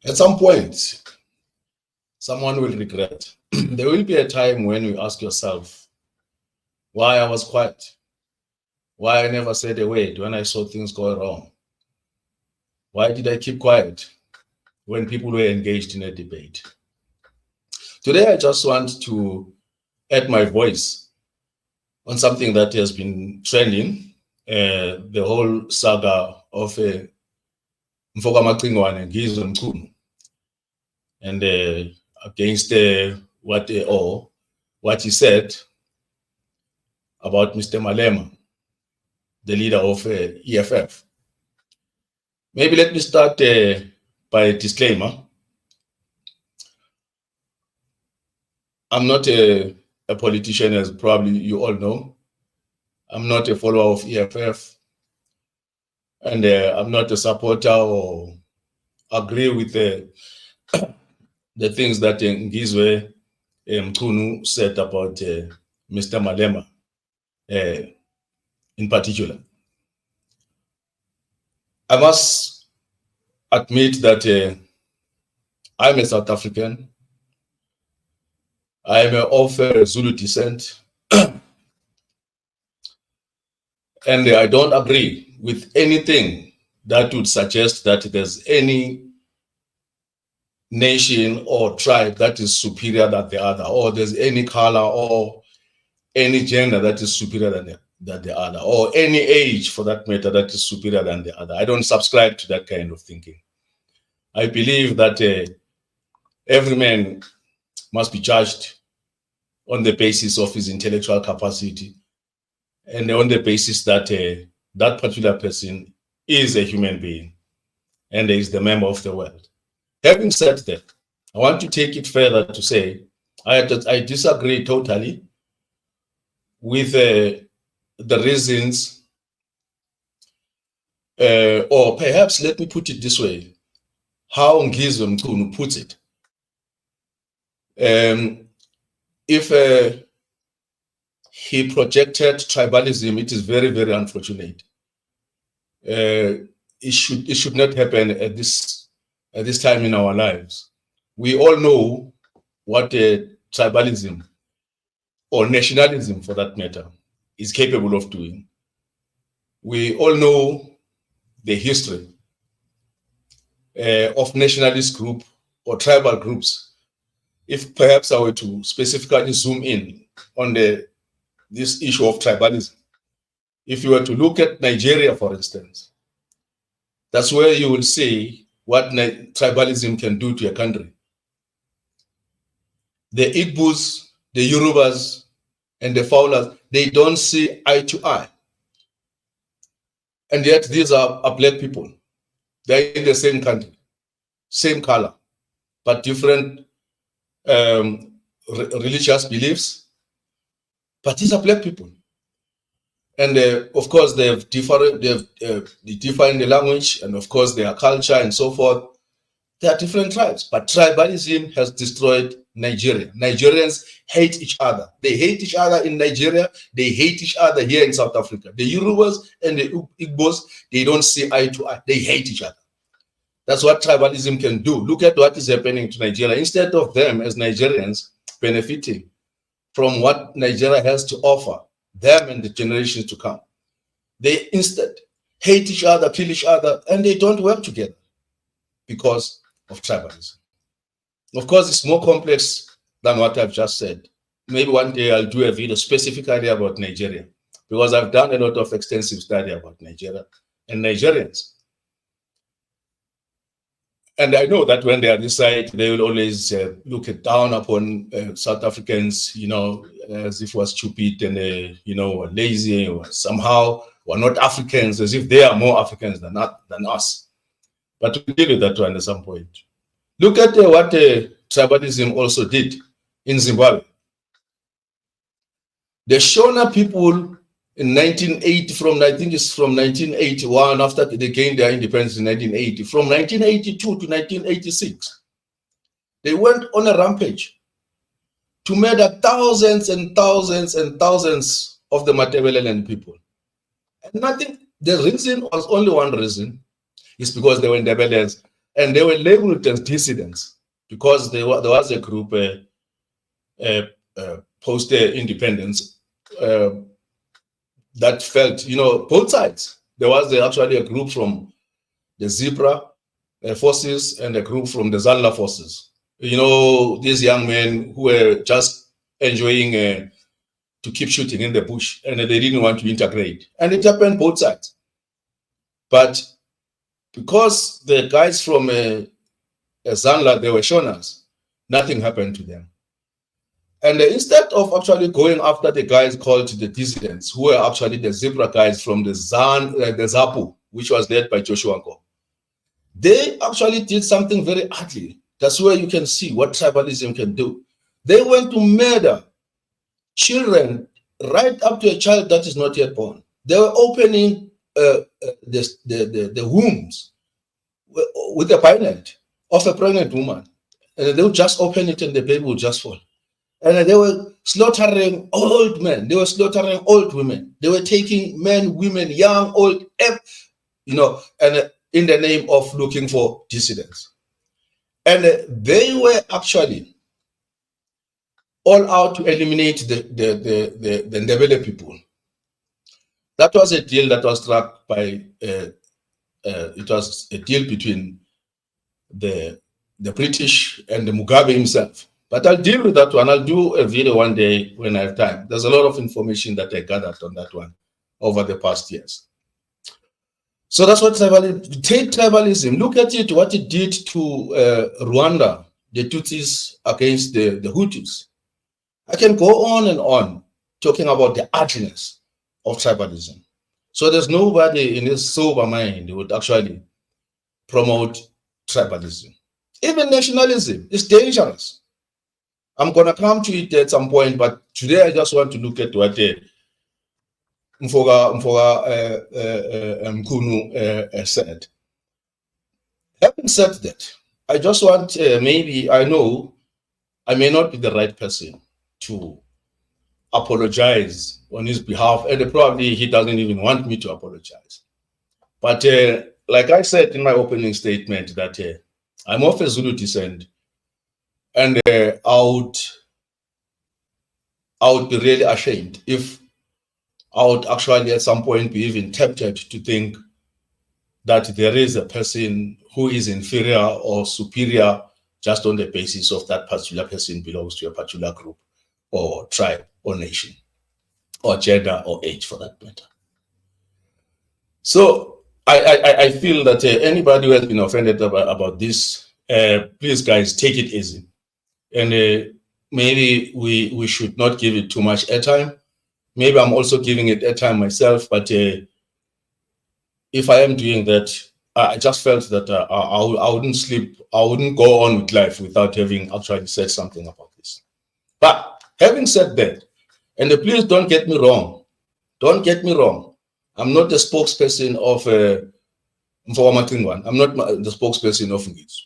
At some point, someone will regret. There will be a time when you ask yourself, why I was quiet, why I never said a word when I saw things go wrong. Why did I keep quiet when people were engaged in a debate? Today, I just want to add my voice on something that has been trending, the whole saga of Ngizwe Mchunu, and against what he said about Mr. Malema, the leader of EFF. Maybe let me start by a disclaimer. I'm not a politician, as probably you all know. I'm not a follower of EFF, and I'm not a supporter or agree with the things that Ngizwe Mchunu said about Mr. Malema in particular. I must admit that I'm a South African. I'm of Zulu descent, and I don't agree with anything that would suggest that there's any nation or tribe that is superior than the other, or there's any color or any gender that is superior than the other, or any age for that matter that is superior than the other. I don't subscribe to that kind of thinking. I believe that every man must be judged on the basis of his intellectual capacity and on the basis that that particular person is a human being and is the member of the world. Having said that, I want to take it further to say I disagree totally with the reasons, or perhaps let me put it this way, how Ngizwe Mchunu puts it. If he projected tribalism, it is very, very unfortunate. It should not happen at this time in our lives. We all know what tribalism or nationalism, for that matter, is capable of doing. We all know the history of nationalist group or tribal groups. If perhaps I were to specifically zoom in on this issue of tribalism, if you were to look at Nigeria, for instance, that's where you will see what tribalism can do to a country. The Igbos, the Yorubas, and the Fowlers, they don't see eye to eye. And yet these are black people. They're in the same country, same color, but different religious beliefs. But these are black people. And of course, they differ in the language, and of course, their culture and so forth. They are different tribes, but tribalism has destroyed Nigeria. Nigerians hate each other. They hate each other in Nigeria. They hate each other here in South Africa. The Yorubas and the Igbos, they don't see eye to eye. They hate each other. That's what tribalism can do. Look at what is happening to Nigeria. Instead of them as Nigerians benefiting from what Nigeria has to offer, them and the generations to come, they instead hate each other, kill each other, and they don't work together because of tribalism. Of course, it's more complex than what I've just said. Maybe one day I'll do a video specifically about Nigeria, because I've done a lot of extensive study about Nigeria and Nigerians. And I know that when they are this side, they will always look down upon South Africans, you know, as if we're stupid and, you know, lazy, or somehow we're not Africans, as if they are more Africans than us. But we'll deal with that one at some point. Look at what tribalism also did in Zimbabwe. The Shona people in 1980, I think it's from 1981, after they gained their independence in 1980, from 1982 to 1986, they went on a rampage to murder thousands and thousands and thousands of the Matabeleland people. And nothing, the reason was only one reason, is because they were Ndebelers and they were labeled as dissidents because there was a group post independence that felt, both sides. There was actually a group from the Zebra forces and a group from the Zanla forces. These young men who were just enjoying to keep shooting in the bush, and they didn't want to integrate. And it happened both sides. But because the guys from Zanla, they were Shonas, nothing happened to them. And instead of actually going after the guys called the dissidents, who were actually the Zebra guys from the Zapu, which was led by Joshua Nko, they actually did something very ugly. That's where you can see what tribalism can do. They went to murder children right up to a child that is not yet born. They were opening the wombs with a bayonet of a pregnant woman. And they would just open it and the baby would just fall. And they were slaughtering old men. They were slaughtering old women. They were taking men, women, young, old, and in the name of looking for dissidents. And they were actually all out to eliminate the Ndebele people. That was a deal that was struck by, it was a deal between the British and the Mugabe himself. But I'll deal with that one. I'll do a video one day when I have time. There's a lot of information that I gathered on that one over the past years. So that's what tribalism, take tribalism, look at it, what it did to Rwanda, the Tutsis against the Hutus. I can go on and on talking about the ugliness of tribalism. So there's nobody in his sober mind who would actually promote tribalism. Even nationalism is dangerous. I'm going to come to it at some point, but today I just want to look at what Mchunu said. Having said that, I just want, maybe I know I may not be the right person to apologize on his behalf, and probably he doesn't even want me to apologize. But like I said in my opening statement, that I'm of a Zulu descent, and I would be really ashamed if I would actually at some point be even tempted to think that there is a person who is inferior or superior just on the basis of that particular person belongs to a particular group or tribe or nation or gender or age for that matter. So I feel that anybody who has been offended about this, please guys, take it easy. And maybe we should not give it too much airtime. Maybe I'm also giving it airtime myself, but if I am doing that, I just felt that I wouldn't sleep, I wouldn't go on with life without having actually said something about this. But having said that, and please don't get me wrong, don't get me wrong, I'm not the spokesperson of Mfowamatingwan. I'm not the spokesperson of Ngizwe.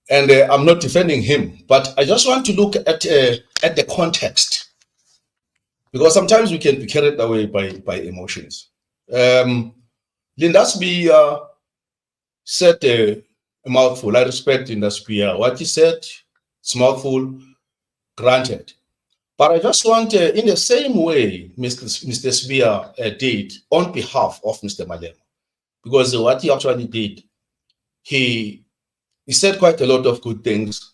And I'm not defending him, but I just want to look at the context, because sometimes we can be carried away by emotions. Lindasby said a mouthful. I respect Lindasby. What he said, it's mouthful, granted. But I just want, in the same way Mr. Spear did on behalf of Mr. Malema, because what he actually did, he said quite a lot of good things,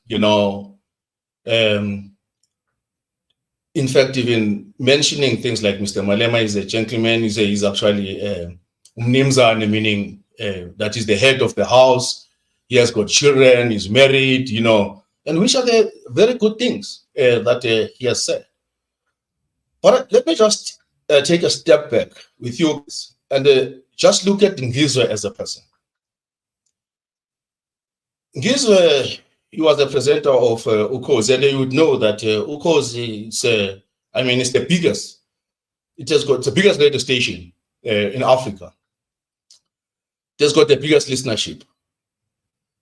in fact, even mentioning things like Mr. Malema is a gentleman, he's actually Mnimzane, meaning that is the head of the house, he has got children, he's married, and which are the very good things that he has said. But let me just take a step back with you and just look at Ngizwe as a person. Ngizwe, he was the presenter of Ukhozi, and you would know that Ukhozi is, it's the biggest. It has got the biggest radio station in Africa. It has got the biggest listenership.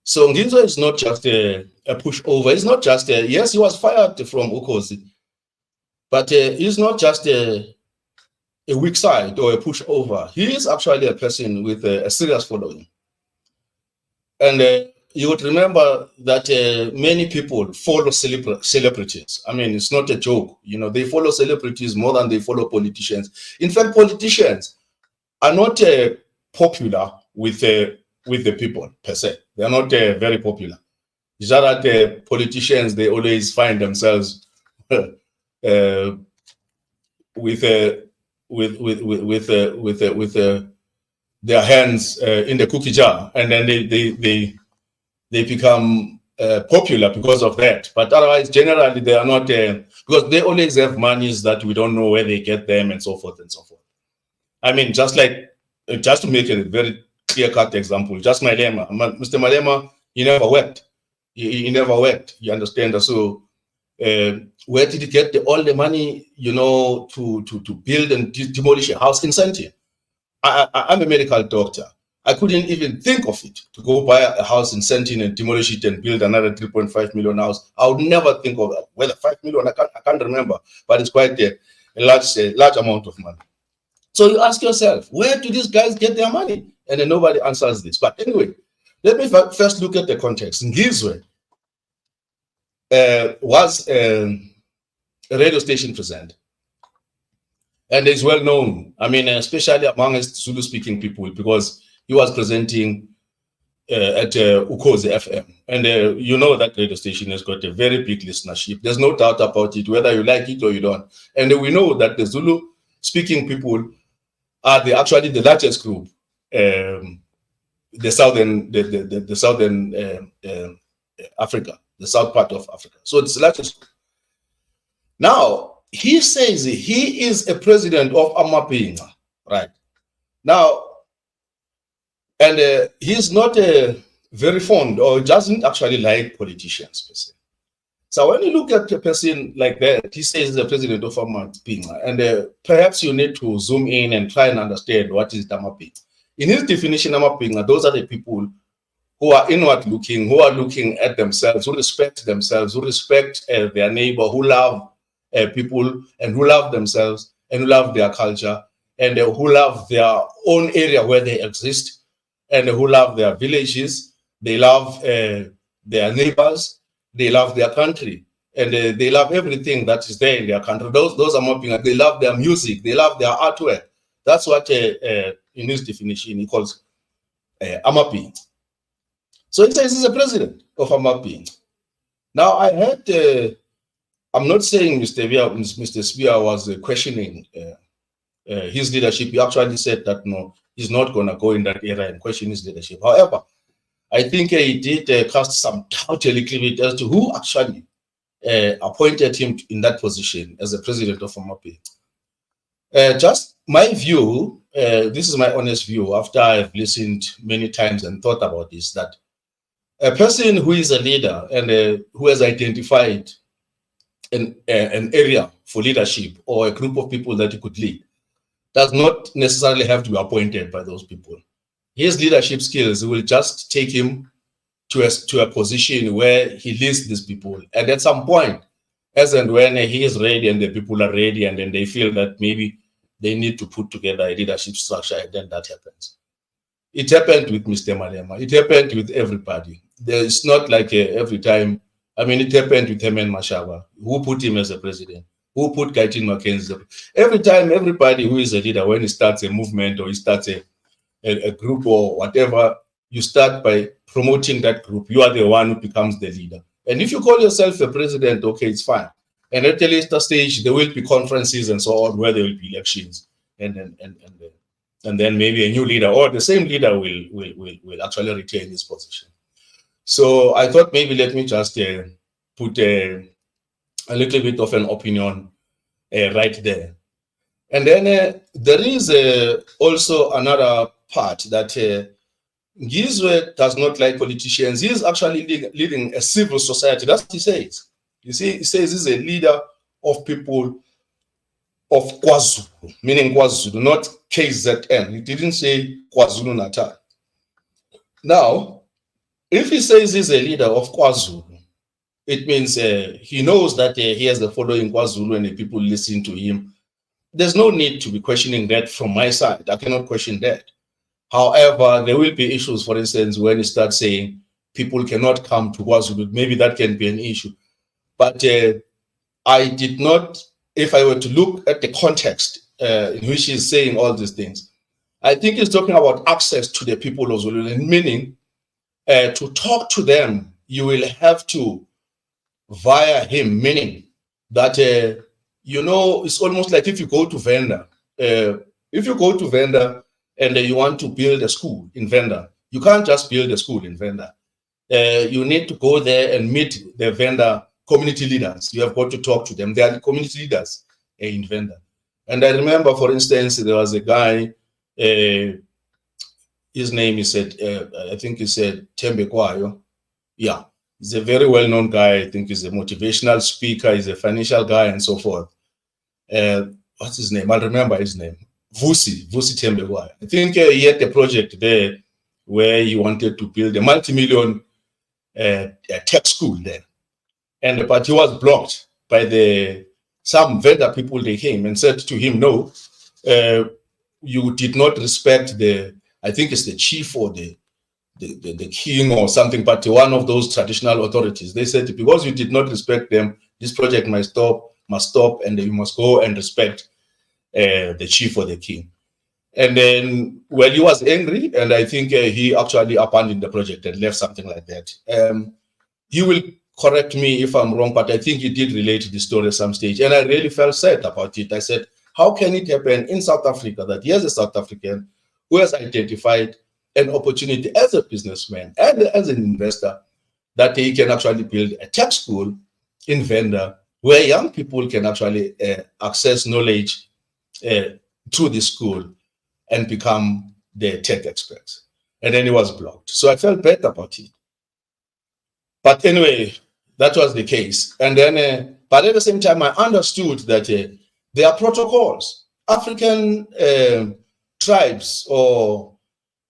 So Ngizwe is not just a pushover. It's not just yes, he was fired from Ukhozi, but he's not just a weak side or a pushover. He is actually a person with a serious following. And you would remember that many people follow celebrities. I mean, it's not a joke. You know, they follow celebrities more than they follow politicians. In fact, politicians are not popular with the people per se. They are not very popular. It's just that politicians, they always find themselves uh, with their hands in the cookie jar, and then they become popular because of that. But otherwise, generally, they are not, because they always have monies that we don't know where they get them, and so forth and so forth. I mean, just to make a very clear-cut example, just Malema. Mr. Malema, he never worked. He never worked. You understand? So, where did he get all the money, you know, to build and demolish a house in Santee? I'm a medical doctor. I couldn't even think of it to go buy a house in Sentin and demolish it and build another 3.5 million house. I would never think of that. Whether 5 million, I can't remember, but it's quite a large amount of money. So you ask yourself, where do these guys get their money? And then nobody answers this. But anyway, let me first look at the context. Ngizwe was a radio station presenter. And is well known, I mean, especially amongst Zulu-speaking people, because he was presenting at Ukhozi FM. And you know that radio station has got a very big listenership. There's no doubt about it, whether you like it or you don't. And we know that the Zulu-speaking people are actually the largest group, the southern Africa, the south part of Africa. So it's the largest group. Now, he says he is a president of Amapinga, right? Now, and he's not very fond or doesn't actually like politicians per se. So when you look at a person like that, he says he's the president of Amapinga, and perhaps you need to zoom in and try and understand what is Amapinga. In his definition, Amapinga, those are the people who are inward looking, who are looking at themselves, who respect themselves, who respect their neighbor, who love people, and who love themselves, and who love their culture, and who love their own area where they exist, and who love their villages. They love their neighbors, they love their country, and they love everything that is there in their country. Those are Mapinga. They love their music, they love their artwork. That's what in his definition he calls Amapinga. So he says he's a president of Amapinga. Now I heard I'm not saying Mr. Spear was questioning his leadership. He actually said that no, he's not going to go in that era and question his leadership. However, I think he did cast some doubt a little bit as to who actually appointed him in that position as the president of Amapinga. Just my view, this is my honest view after I've listened many times and thought about this, that a person who is a leader and who has identified an area for leadership or a group of people that he could lead does not necessarily have to be appointed by those people. His leadership skills will just take him to a position where he leads these people. And at some point, as and when he is ready and the people are ready, and then they feel that maybe they need to put together a leadership structure, and then that happens. It happened with Mr. Malema. It happened with everybody. It's not like every time. I mean, it happened with Herman Mashaba. Who put him as a president? Who put Kaitin Mackenzie? Every time, everybody who is a leader, when he starts a movement or he starts a group or whatever, you start by promoting that group. You are the one who becomes the leader. And if you call yourself a president, okay, it's fine. And at a later stage, there will be conferences and so on where there will be elections, and then maybe a new leader or the same leader will actually retain his position. So I thought maybe let me just put a little bit of an opinion right there. And then there is also another part that Ngizwe does not like politicians. He is actually leading a civil society. That's what he says. You see, he says he's a leader of people of KwaZulu, meaning KwaZulu, not KZN. He didn't say KwaZulu Natal. Now, if he says he's a leader of KwaZulu, it means he knows that he has the following KwaZulu and the people listen to him. There's no need to be questioning that from my side. I cannot question that. However, there will be issues, for instance, when you start saying people cannot come to KwaZulu, maybe that can be an issue. But I did not, if I were to look at the context in which he's saying all these things, I think he's talking about access to the people of Zululand, meaning to talk to them, you will have to via him, meaning that, it's almost like if you go to Venda, and you want to build a school in Venda, you can't just build a school in Venda. You need to go there and meet the Venda community leaders. You have got to talk to them. They are the community leaders in Venda. And I remember, for instance, there was a guy, his name is, I think he said Tembe Kwayo. Yeah, he's a very well-known guy. I think he's a motivational speaker. He's a financial guy and so forth. What's his name? I'll remember his name. Vusi Tembe Kwayo. I think he had a project there where he wanted to build a multi-million tech school there. But he was blocked by some vendor people. They came and said to him, no, you did not respect I think it's the chief or the king or something, but one of those traditional authorities. They said, because you did not respect them, this project must stop, and you must go and respect the chief or the king. And then, well, he was angry, and I think he actually abandoned the project and left, something like that. He will correct me if I'm wrong, but I think he did relate to the story at some stage, and I really felt sad about it. I said, how can it happen in South Africa that here's a South African who has identified an opportunity as a businessman and as an investor that he can actually build a tech school in Venda where young people can actually access knowledge through the school and become the tech experts. And then he was blocked. So I felt bad about it. But anyway, that was the case. And then, but at the same time, I understood that there are protocols. African tribes, or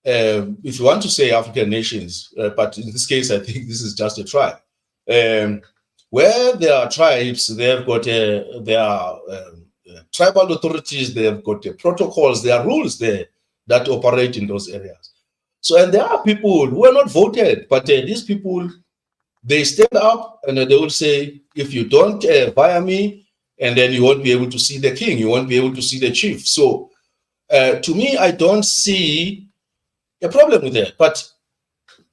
if you want to say African nations, but in this case, I think this is just a tribe. Where there are tribes, they've got their tribal authorities, they've got protocols, there are rules there that operate in those areas. So, and there are people who are not voted, but these people, they stand up and they will say, if you don't via me, and then you won't be able to see the king, you won't be able to see the chief. So to me, I don't see a problem with that. But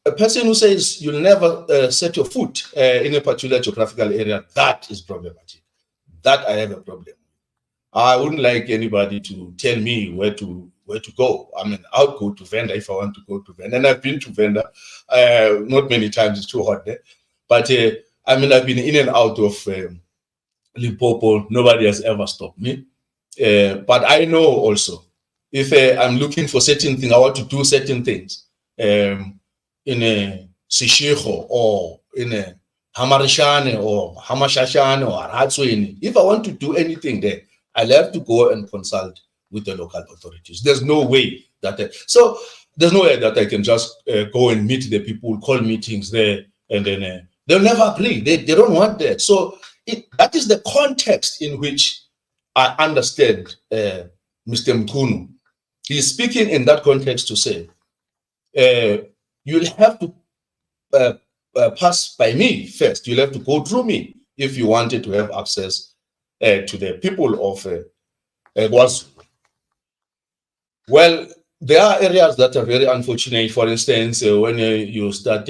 a person who says you'll never set your foot in a particular geographical area, that is problematic. That I have a problem. I wouldn't like anybody to tell me where to go. I mean, I'll go to Venda if I want to go to Venda. And I've been to Venda, not many times, it's too hot there. But I mean, I've been in and out of Limpopo. Nobody has ever stopped me. But I know also, if I'm looking for certain things, I want to do certain things in a Sishiko or in a Hamarishane or Hamashashane or Aratsweni. If I want to do anything there, I'll have to go and consult with the local authorities. There's no way that there's no way that I can just go and meet the people, call meetings there, and then they'll never agree. They don't want that. So that is the context in which I understand Mr. Mchunu. He's speaking in that context to say, you'll have to pass by me first. You'll have to go through me if you wanted to have access to the people of KwaZulu. Well, there are areas that are very unfortunate. For instance, when you start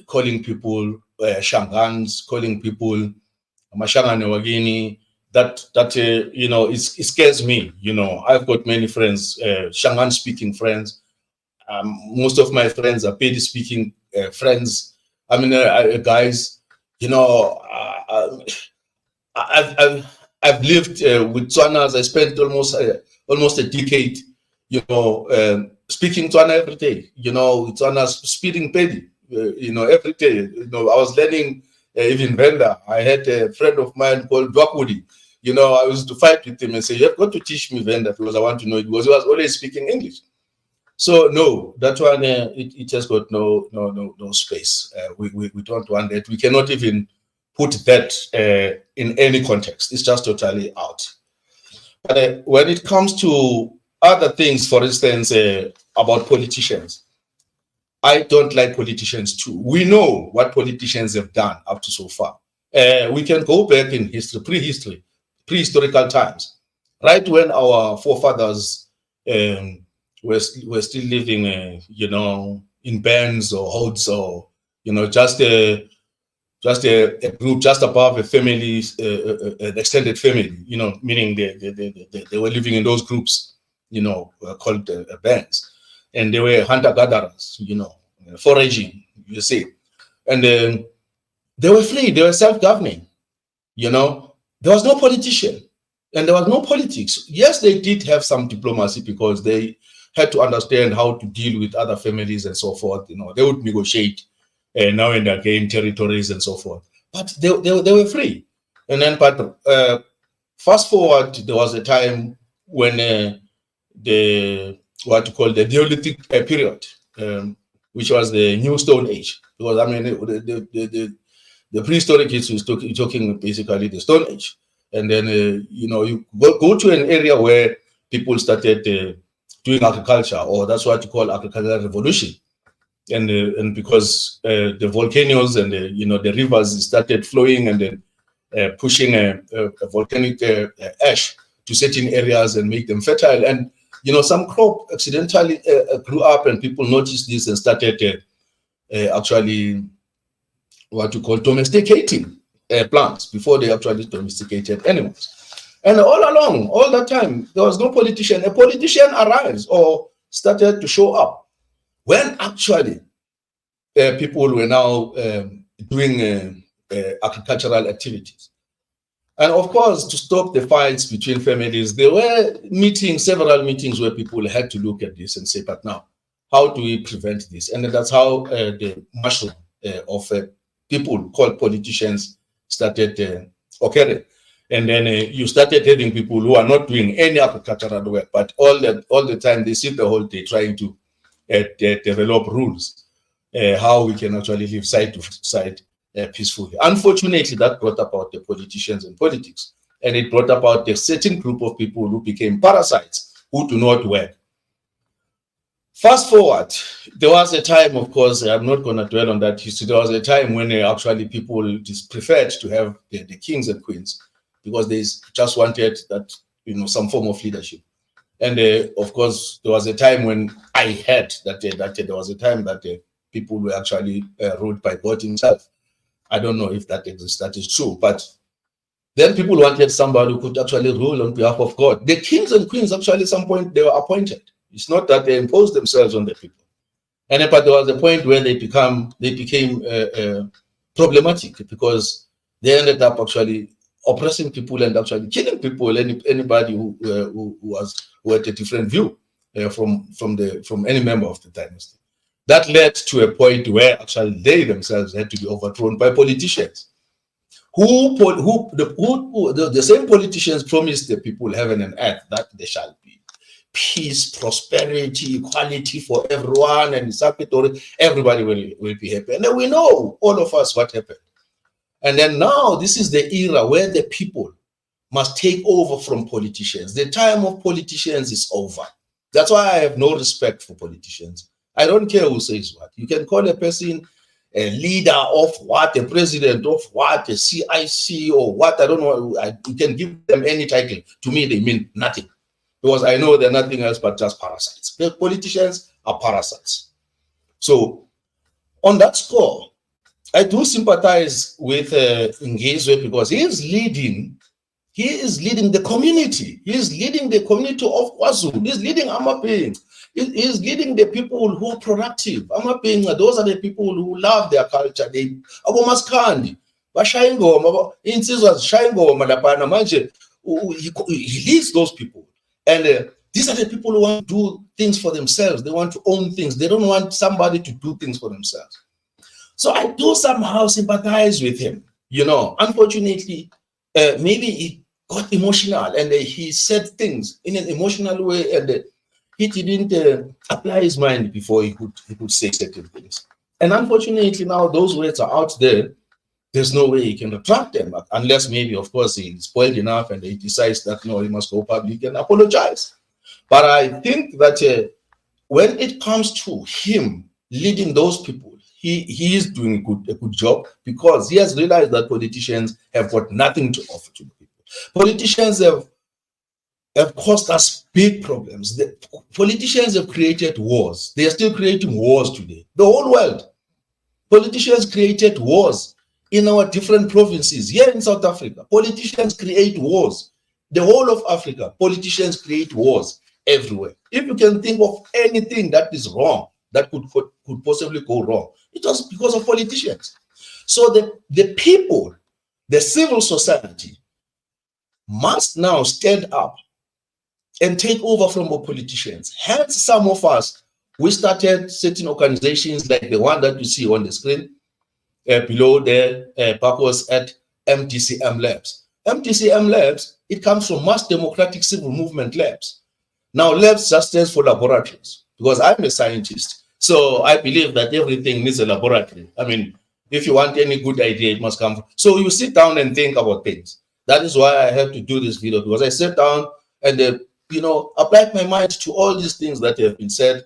calling people Shangans, calling people Mashangane Wagini, that it scares me. I've got many friends, Shangan speaking friends. Most of my friends are Pedi speaking friends. I mean, guys, I've lived with Tswanas. I spent almost a decade, speaking Tswana every day. Tswanas speaking Pedi, every day. I was learning even Venda. I had a friend of mine called Dwakudi. I used to fight with him and say, you have got to teach me Venda because I want to know it, because he was always speaking English. So no, that one, it has got no space. We don't want that. We cannot even put that in any context. It's just totally out. But when it comes to other things, for instance, about politicians. I don't like politicians too. We know what politicians have done up to so far. We can go back in history, prehistorical times, right when our forefathers were still living, in bands or hordes, or just a group just above a family, an extended family, meaning they were living in those groups, called bands. And they were hunter-gatherers, foraging, you see. And they were free, they were self-governing, There was no politician and there was no politics. Yes, they did have some diplomacy because they had to understand how to deal with other families and so forth. They would negotiate now and again territories and so forth. But they were free. And then, but fast forward, there was a time when what you call the Neolithic period, which was the New Stone Age. Because I mean, the prehistoric history is talking basically the Stone Age. And then, you go to an area where people started doing agriculture, or that's what you call agricultural revolution. And because the volcanoes and the rivers started flowing and then pushing a volcanic ash to certain areas and make them fertile. And, some crop accidentally grew up and people noticed this and started actually what you call domesticating plants before they actually domesticated animals. And all along, all that time, there was no politician. A politician arrives or started to show up when actually people were now doing agricultural activities. And of course, to stop the fights between families, there were several meetings where people had to look at this and say, but now, how do we prevent this? And that's how the mushroom of people called politicians started occurring. And then you started having people who are not doing any agricultural work, but all the time they sit the whole day trying to develop rules, how we can actually live side to side peacefully. Unfortunately, that brought about the politicians and politics, and it brought about a certain group of people who became parasites who do not work. Fast forward, there was a time, of course, I'm not going to dwell on that history. There was a time when actually people just preferred to have the kings and queens because they just wanted that, some form of leadership. And of course, there was a time when I heard that there was a time that people were actually ruled by God himself. I don't know if that exists, that is true, but then people wanted somebody who could actually rule on behalf of God. The kings and queens, actually, at some point, they were appointed. It's not that they imposed themselves on the people. And but there was a point where they became problematic because they ended up actually oppressing people and actually killing people. Anybody who had a different view from any member of the dynasty. That led to a point where actually they themselves had to be overthrown by politicians. The same politicians promised the people heaven and earth that there shall be peace, prosperity, equality for everyone, and everybody will be happy. And then we know, all of us, what happened. And then now this is the era where the people must take over from politicians. The time of politicians is over. That's why I have no respect for politicians. I don't care who says what. You can call a person a leader of what, a president of what, a CIC or what, I don't know. You can give them any title. To me, they mean nothing. Because I know they're nothing else but just parasites. The politicians are parasites. So on that score, I do sympathize with Ngizwe because he is leading the community. He is leading the community of KwaZulu. He is leading Amaping. He is leading the people who are productive. Amaping, those are the people who love their culture. They abomaskandi. He leads those people. And these are the people who want to do things for themselves. They want to own things. They don't want somebody to do things for themselves. So I do somehow sympathize with him. Unfortunately, maybe he got emotional and he said things in an emotional way, and he didn't apply his mind before he could say certain things. And unfortunately, now those words are out there. There's no way he can retract them, unless maybe, of course, he's spoiled enough and he decides that no, he must go public and apologize. But I think that when it comes to him leading those people, he is doing a good job, because he has realized that politicians have got nothing to offer to the people. Politicians have caused us big problems. The politicians have created wars. They are still creating wars today. The whole world. Politicians created wars in our different provinces. Here in South Africa, politicians create wars. The whole of Africa, politicians create wars everywhere. If you can think of anything that is wrong, that could possibly go wrong, it was because of politicians. So the people, the civil society, must now stand up and take over from the politicians. Hence, some of us, we started certain organizations like the one that you see on the screen below there, purpose at MTCM Labs. MTCM Labs, it comes from Mass Democratic Civil Movement Labs. Now, labs just stands for laboratories, because I'm a scientist. So I believe that everything needs a laboratory. I mean, if you want any good idea, it must come from. So you sit down and think about things. That is why I had to do this video, because I sat down and applied my mind to all these things that have been said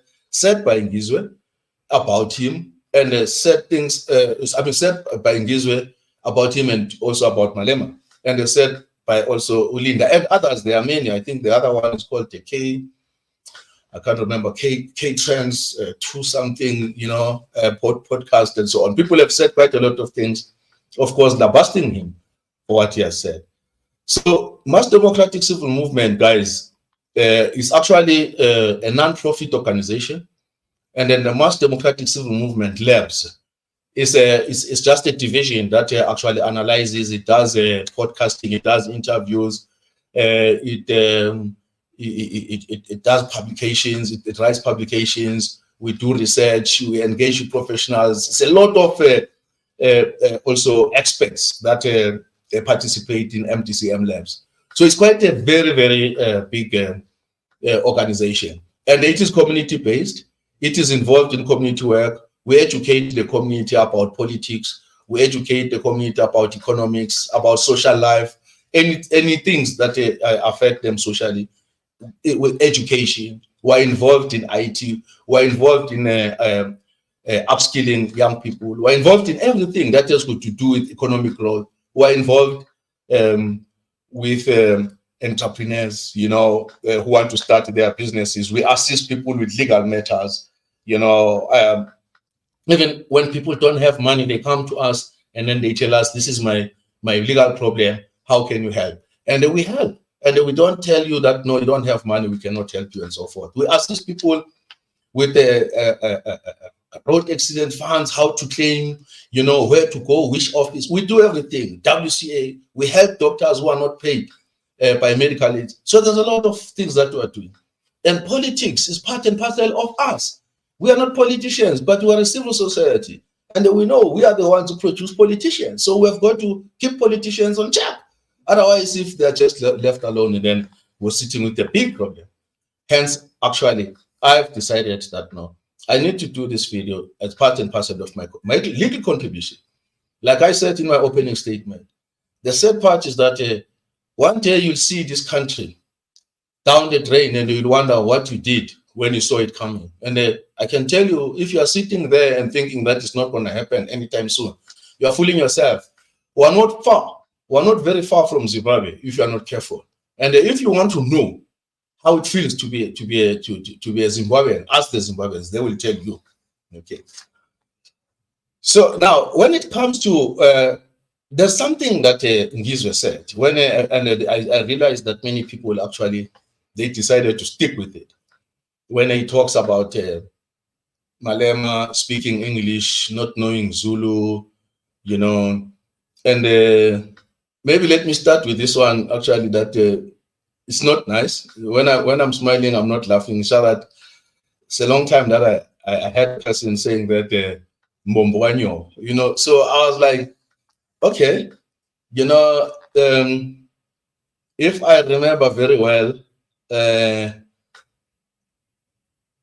by Ngizwe about him, and said things, said by Ngizwe about him, and also about Malema, and they said by also Ulinda and others. There are many. I think the other one is called the I can't remember, K Trends 2 something, podcast and so on. People have said quite a lot of things, of course, labasting him for what he has said. So Mass Democratic Civil Movement, guys, is actually a non-profit organization. And then the Mass Democratic Civil Movement Labs is just a division that actually analyzes, it does podcasting, it does interviews, it does publications, it writes publications, we do research, we engage with professionals. It's a lot of also experts that participate in MTCM Labs. So it's quite a very, very big organization. And it is community-based. It is involved in community work. We educate the community about politics. We educate the community about economics, about social life, any things that affect them socially. With education, we're involved in IT. We're involved in upskilling young people. We're involved in everything that has got to do with economic growth. We're involved with entrepreneurs, who want to start their businesses. We assist people with legal matters. Even when people don't have money, they come to us and then they tell us, this is my legal problem. How can you help? And then we help. And then we don't tell you that, no, you don't have money, we cannot help you, and so forth. We assist people with road accident funds, how to claim, where to go, which office. We do everything. WCA, we help doctors who are not paid by medical aid. So there's a lot of things that we are doing. And politics is part and parcel of us. We are not politicians, but we are a civil society. And we know we are the ones who produce politicians. So we've got to keep politicians on check. Otherwise, if they're just left alone, then we're sitting with a big problem. Hence, actually, I've decided that no, I need to do this video as part and parcel of my little contribution. Like I said in my opening statement, the sad part is that one day you'll see this country down the drain and you'll wonder what you did when you saw it coming. And I can tell you, if you are sitting there and thinking that it's not going to happen anytime soon, you are fooling yourself. We're not far. We're not very far from Zimbabwe if you are not careful. And if you want to know how it feels to be a Zimbabwean, ask the Zimbabweans, they will tell you. Okay. So now, when it comes to there's something that Ngizwe said when I realized that many people actually they decided to stick with it when he talks about Malema speaking English, not knowing Zulu, and maybe let me start with this one. Actually, that it's not nice. When I'm smiling, I'm not laughing. So that it's a long time that I had a person saying that Mbombo, So I was like, okay, if I remember very well,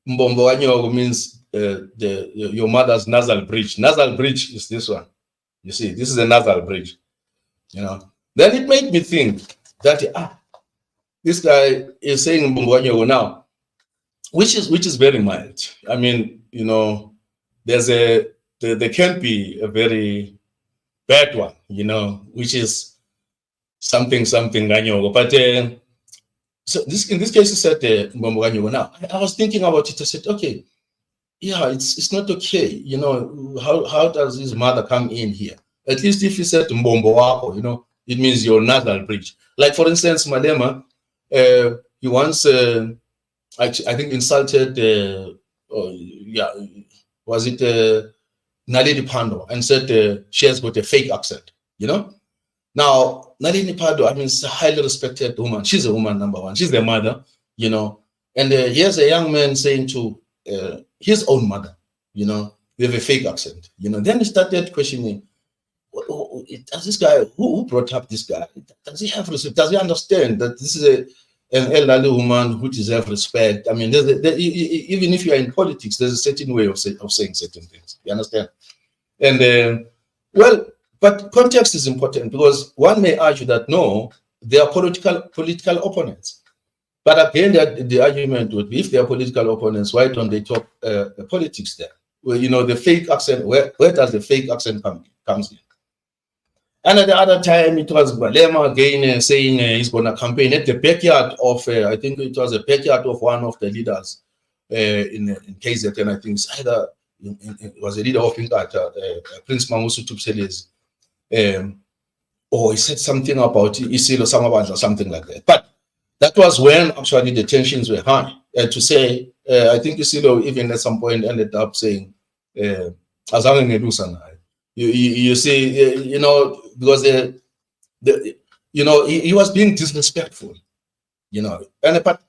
Mbombo means your mother's nasal bridge. Nasal bridge is this one. You see, this is a nasal bridge. Then it made me think that this guy is saying Mbombo now. which is very mild. I mean, there can be a very bad one, which is something ganyogo. But so in this case, he said Mbombo ganyogo. Now, I was thinking about it. I said, okay, yeah, it's not okay. How does his mother come in here? At least if you said Mbombo wako, it means your nasal bridge. Like for instance, Malema, he once I think insulted, was it Nalini Pando, and said she has got a fake accent. Now Nalini Pando, I mean, is a highly respected woman. She's a woman, number one. She's the mother, and here's a young man saying to his own mother, you have a fake accent. Then he started questioning, does this guy, who brought up this guy, does he have respect? Does he understand that this is an elderly woman who deserves respect? I mean, even if you are in politics, there's a certain way of saying certain things. You understand? And but context is important, because one may argue that no, they are political opponents. But again, the argument would be, if they are political opponents, why don't they talk politics there? Well, the fake accent, where does the fake accent comes in? And at the other time, it was Malema again saying he's going to campaign at the backyard of, I think it was the backyard of one of the leaders in KZN. I think it's either it was a leader of Prince Mangosuthu Buthelezi, or he said something about Isilo Samabandla or something like that. But that was when actually the tensions were high. To say, I think Isilo even at some point ended up saying, Azange ngelusa naye. You see, because he was being disrespectful, but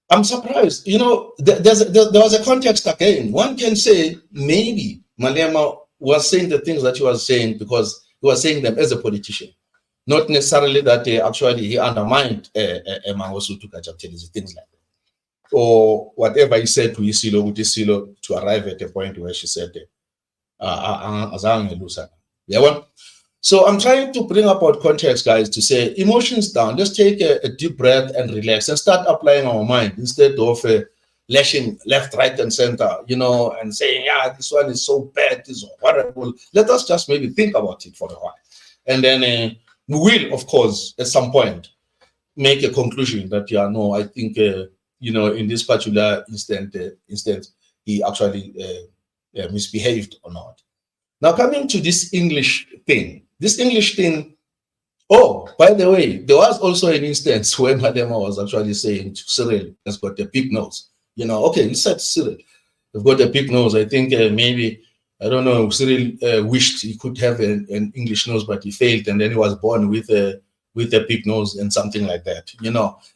I'm surprised, there was a context again. One can say maybe Malema was saying the things that he was saying because he was saying them as a politician, not necessarily that actually he undermined Mangosuthu Buthelezi, things like that, or whatever he said to Isilo to arrive at a point where she said, so I'm trying to bring about context, guys, to say emotions down. Let's take a deep breath and relax and start applying our mind instead of lashing left, right, and center, and saying, yeah, this one is so bad, this is horrible. Let us just maybe think about it for a while. And then we will, of course, at some point, make a conclusion that, I think, in this particular instance, he actually misbehaved or not. Now, coming to this English thing, oh, by the way, there was also an instance where Malema was actually saying to Cyril has got a big nose. Okay, he said Cyril, you've got a big nose. I think maybe, I don't know, Cyril wished he could have an English nose, but he failed, and then he was born with a big nose and something like that,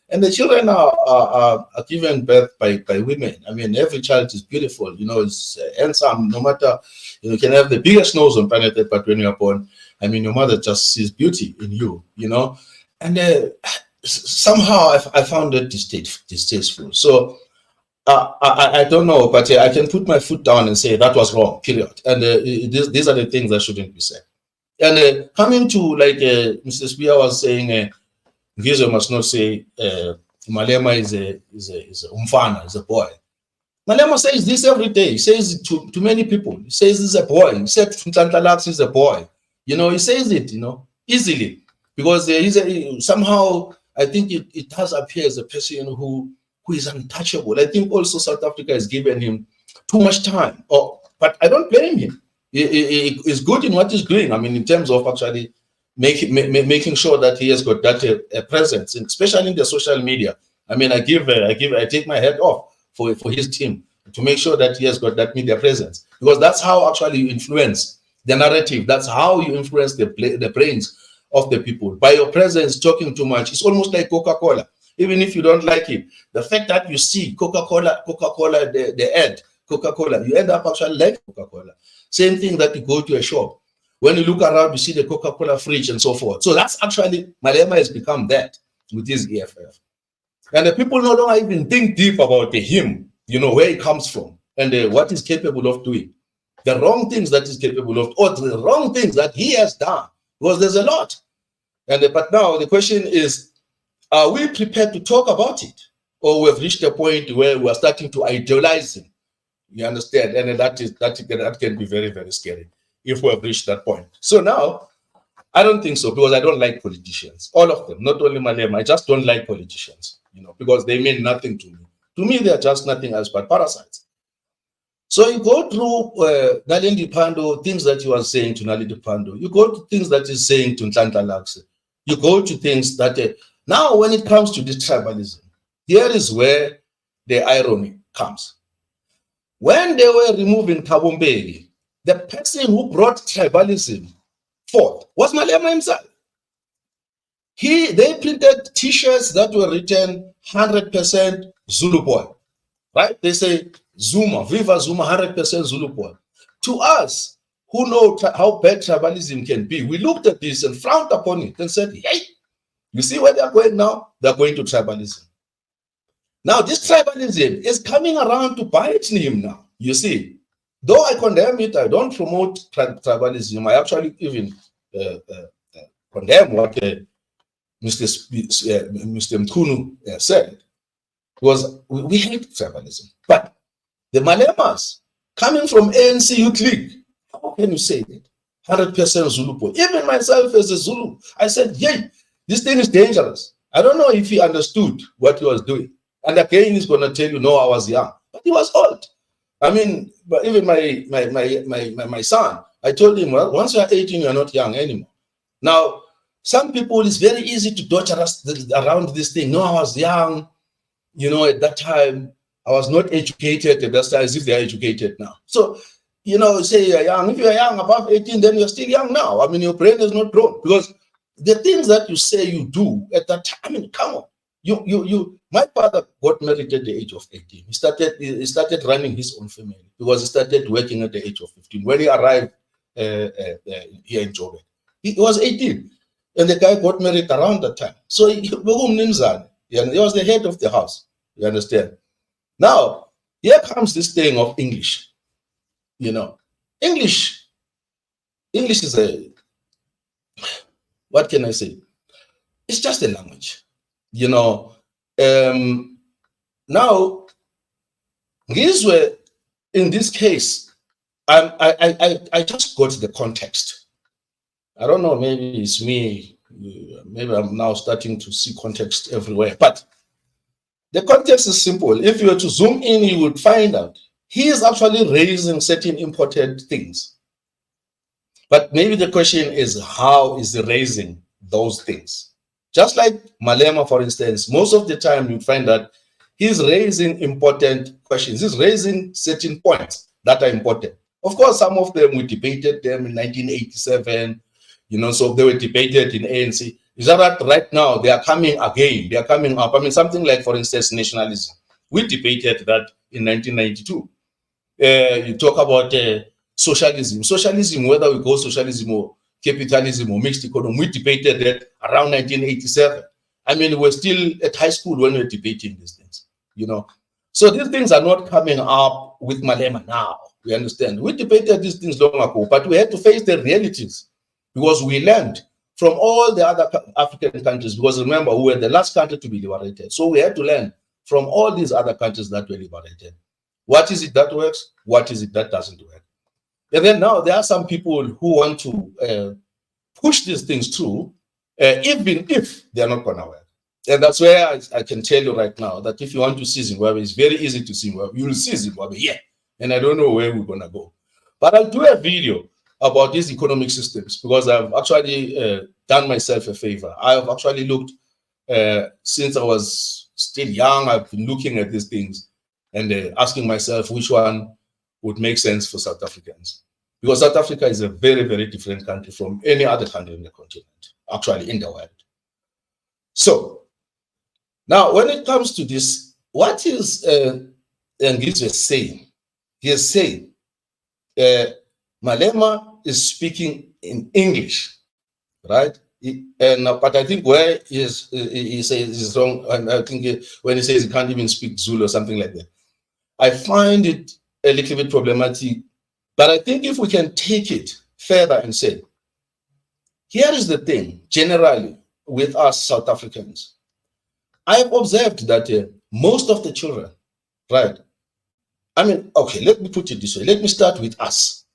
And the children are given birth by women. I mean, every child is beautiful, it's handsome, no matter, you can have the biggest nose on planet Earth, but when you're born, I mean, your mother just sees beauty in you, And somehow I found it distasteful. So I don't know, but I can put my foot down and say that was wrong, period. And these are the things that shouldn't be said. And coming to, like Mr. Spear was saying, Ngizwe must not say Malema is a umfana, is a boy. Malema says this every day. He says it to many people. He says he's a boy. He said Mtlantlalax is a boy. He says it, easily, because somehow I think it does appear as a person who is untouchable. I think also South Africa has given him too much time. But I don't blame him. He is good in what he's doing. I mean, in terms of actually making sure that he has got that presence, especially in the social media. I mean, I take my hat off for his team to make sure that he has got that media presence, because that's how actually you influence the narrative. That's how you influence the brains of the people by your presence. Talking too much, it's almost like Coca-Cola. Even if you don't like it, the fact that you see Coca-Cola, the ad, Coca-Cola, you end up actually like Coca-Cola. Same thing that you go to a shop. When you look around, you see the Coca-Cola fridge and so forth. So that's actually, Malema has become that with his EFF. And the people no longer even think deep about him, where he comes from and what he's capable of doing. The wrong things that he's capable of, or the wrong things that he has done, because there's a lot. But now the question is, are we prepared to talk about it? or we have reached a point where we are starting to idealize him. You understand? And that can be very, very scary if we have reached that point. So now, I don't think so, because I don't like politicians. All of them, not only Malema. I just don't like politicians, because they mean nothing to me. To me, they are just nothing else but parasites. So you go through Nalindi Pando, things that you are saying to Nalindi Pando. You go to things that he's saying to Ntlantla Lakse. You go to things that... now, when it comes to this tribalism, here is where the irony comes. When they were removing Thabo Mbeki, the person who brought tribalism forth was Malema himself. They printed T-shirts that were written 100% Zulu boy, right? They say Zuma, Viva Zuma, 100% Zulu boy. To us, who know how bad tribalism can be, we looked at this and frowned upon it and said, hey, you see where they're going now? They're going to tribalism. Now, this tribalism is coming around to bite him now. You see, though I condemn it, I don't promote tribalism. I actually even condemn what Mr. Mchunu said, because we hate tribalism. But the Malemas coming from ANC Youth League, how can you say that? 100% Zulu boy. Even myself as a Zulu, I said, yay, this thing is dangerous. I don't know if he understood what he was doing. And again, he's going to tell you, no, I was young. But he was old. I mean, but even my son, I told him, well, once you're 18, you're not young anymore. Now, some people, it's very easy to dodge around this thing. No, I was young. At that time, I was not educated. And that's as if they're educated now. So, say you're young. If you're young, above 18, then you're still young now. I mean, your brain is not grown. Because the things that you say you do at that time, I mean, come on. My father got married at the age of 18. He started running his own family because he started working at the age of 15. When he arrived here in Joburg, he was 18. And the guy got married around that time. So he was the head of the house. You understand? Now, here comes this thing of English. English is what can I say? It's just a language. Now, Ngizwe, in this case, I just got the context. I don't know, maybe it's me. Maybe I'm now starting to see context everywhere. But the context is simple. If you were to zoom in, you would find out he is actually raising certain important things. But maybe the question is, how is he raising those things? Just like Malema, for instance, most of the time you find that he's raising important questions. He's raising certain points that are important. Of course, some of them, we debated them in 1987, so they were debated in ANC. Is that right now they are coming again? They are coming up. I mean, something like, for instance, nationalism. We debated that in 1992. You talk about socialism. Socialism, whether we go socialism or capitalism or mixed economy, we debated that around 1987. I mean, we were still at high school when we were debating these things, So these things are not coming up with Malema now. We understand. We debated these things long ago, but we had to face the realities because we learned from all the other African countries, because remember, we were the last country to be liberated. So we had to learn from all these other countries that were liberated. What is it that works? What is it that doesn't work? And then now there are some people who want to push these things through, even if they're not going to work. And that's where I can tell you right now that if you want to see Zimbabwe, it's very easy to see Zimbabwe. You will see Zimbabwe, yeah. And I don't know where we're going to go. But I'll do a video about these economic systems because I've actually done myself a favor. I've actually looked, since I was still young, I've been looking at these things and asking myself which one would make sense for South Africans. Because South Africa is a very, very different country from any other country in the continent, actually in the world. So, now when it comes to this, what is Ngizwe saying? He is saying, Malema is speaking in English, right? But I think where he says he's wrong, and I think when he says he can't even speak Zulu or something like that, I find it a little bit problematic. But I think if we can take it further and say, here is the thing, generally, with us South Africans. I've observed that most of the children, right? I mean, okay, let me put it this way. Let me start with us.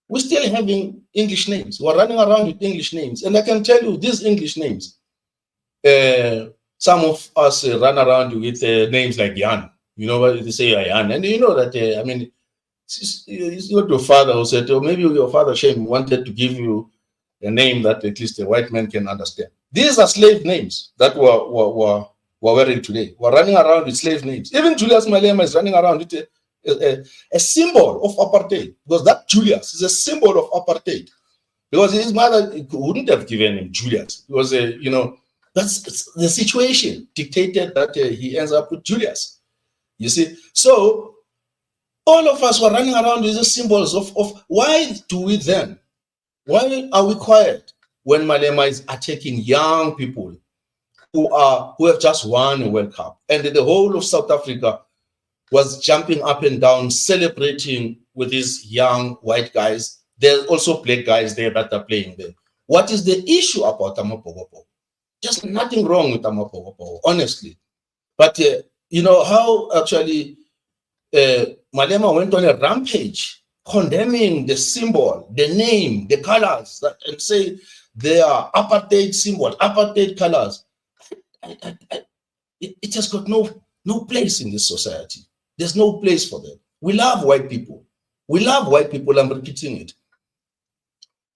We're still having English names. We're running around with English names. And I can tell you these English names, some of us run around with names like Jan. You know what they say, Jan. And you know that, I mean, it's not your father who said, or maybe your father, Shem, wanted to give you a name that at least a white man can understand. These are slave names that we're wearing today. We're running around with slave names. Even Julius Malema is running around with a symbol of apartheid, because that Julius is a symbol of apartheid. Because his mother wouldn't have given him Julius. Because, you know, that's the situation dictated that he ends up with Julius. You see? So all of us were running around with the symbols of why do we then? Why are we quiet when Malema is attacking young people who have just won a World Cup? And the whole of South Africa was jumping up and down, celebrating with these young white guys. There's also black guys there that are playing there. What is the issue about Amapogopo? Just nothing wrong with Amapogopo, honestly. But you know how actually Malema went on a rampage condemning the symbol, the name, the colors, and say they are apartheid symbols, apartheid colors. It has got no place in this society. There's no place for them. We love white people. We love white people. I'm repeating it.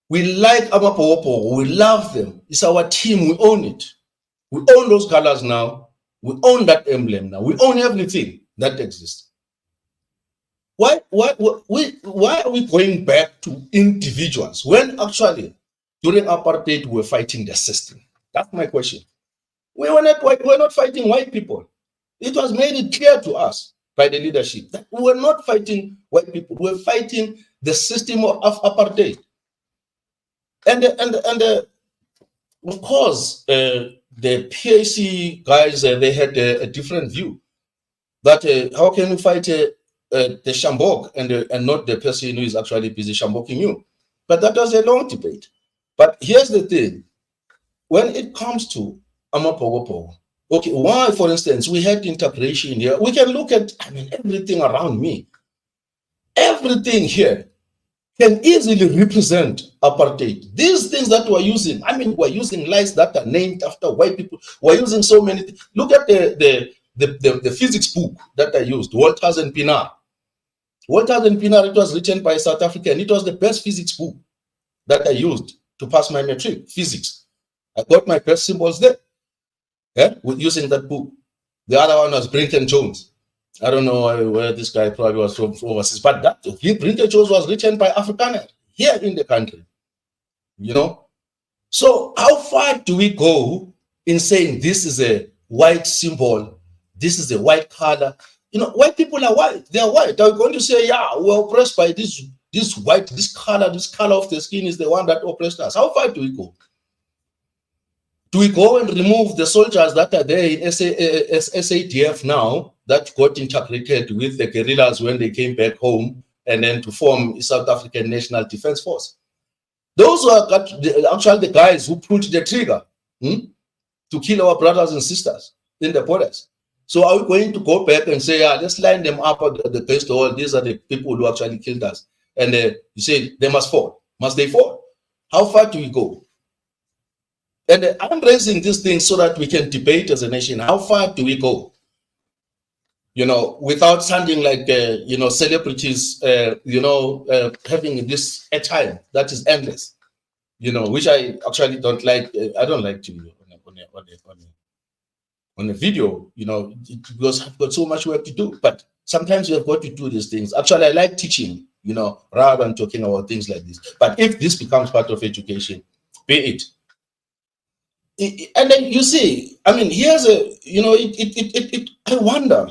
We like Amapogopo. We love them. It's our team. We own it. We own those colors now. We own that emblem now. We own everything that exists. Why are we going back to individuals when actually during apartheid we were fighting the system? That's my question. We were not fighting white people. It was made it clear to us by the leadership that we were not fighting white people. We were fighting the system of apartheid. And of course, the PAC guys, they had a different view. That how can you fight the Shambok and not the person who is actually busy Shamboking you? But that was a long debate. But here's the thing. When it comes to Amapogopo, okay, why, for instance, we had integration here. We can look at, I mean, everything around me. Everything here can easily represent apartheid. These things that we're using, I mean, we're using lies that are named after white people. We're using so many things. Look at the physics book that I used, Walters and Pinar. Walters and Pinar, it was written by a South African. It was the best physics book that I used to pass my matric, physics. I got my best symbols there, with using that book. The other one was Brinton Jones. I don't know where this guy probably was from overseas, but that Brinton Jones was written by Afrikaners here in the country, you know. So how far do we go in saying this is a white symbol, this is a white color? You know, white people are white. They are white. They're going to say, yeah, we're oppressed by this white, this color of the skin is the one that oppressed us. How far do we go? Do we go and remove the soldiers that are there in SADF now that got integrated with the guerrillas when they came back home and then to form South African National Defense Force? Those are actually the guys who pulled the trigger to kill our brothers and sisters in the borders. So are we going to go back and say, yeah, let's line them up against all? These are the people who actually killed us. And you say they must fall. Must they fall? How far do we go? And I'm raising these things so that we can debate as a nation. How far do we go? You know, without sounding like, you know, celebrities, having this airtime that is endless, you know, which I actually don't like. I don't like to on a video, you know, because I've got so much work to do. But sometimes you have got to do these things. Actually, I like teaching, you know, rather than talking about things like this. But if this becomes part of education, be it. And then you see, I mean, here's a, you know, I wonder.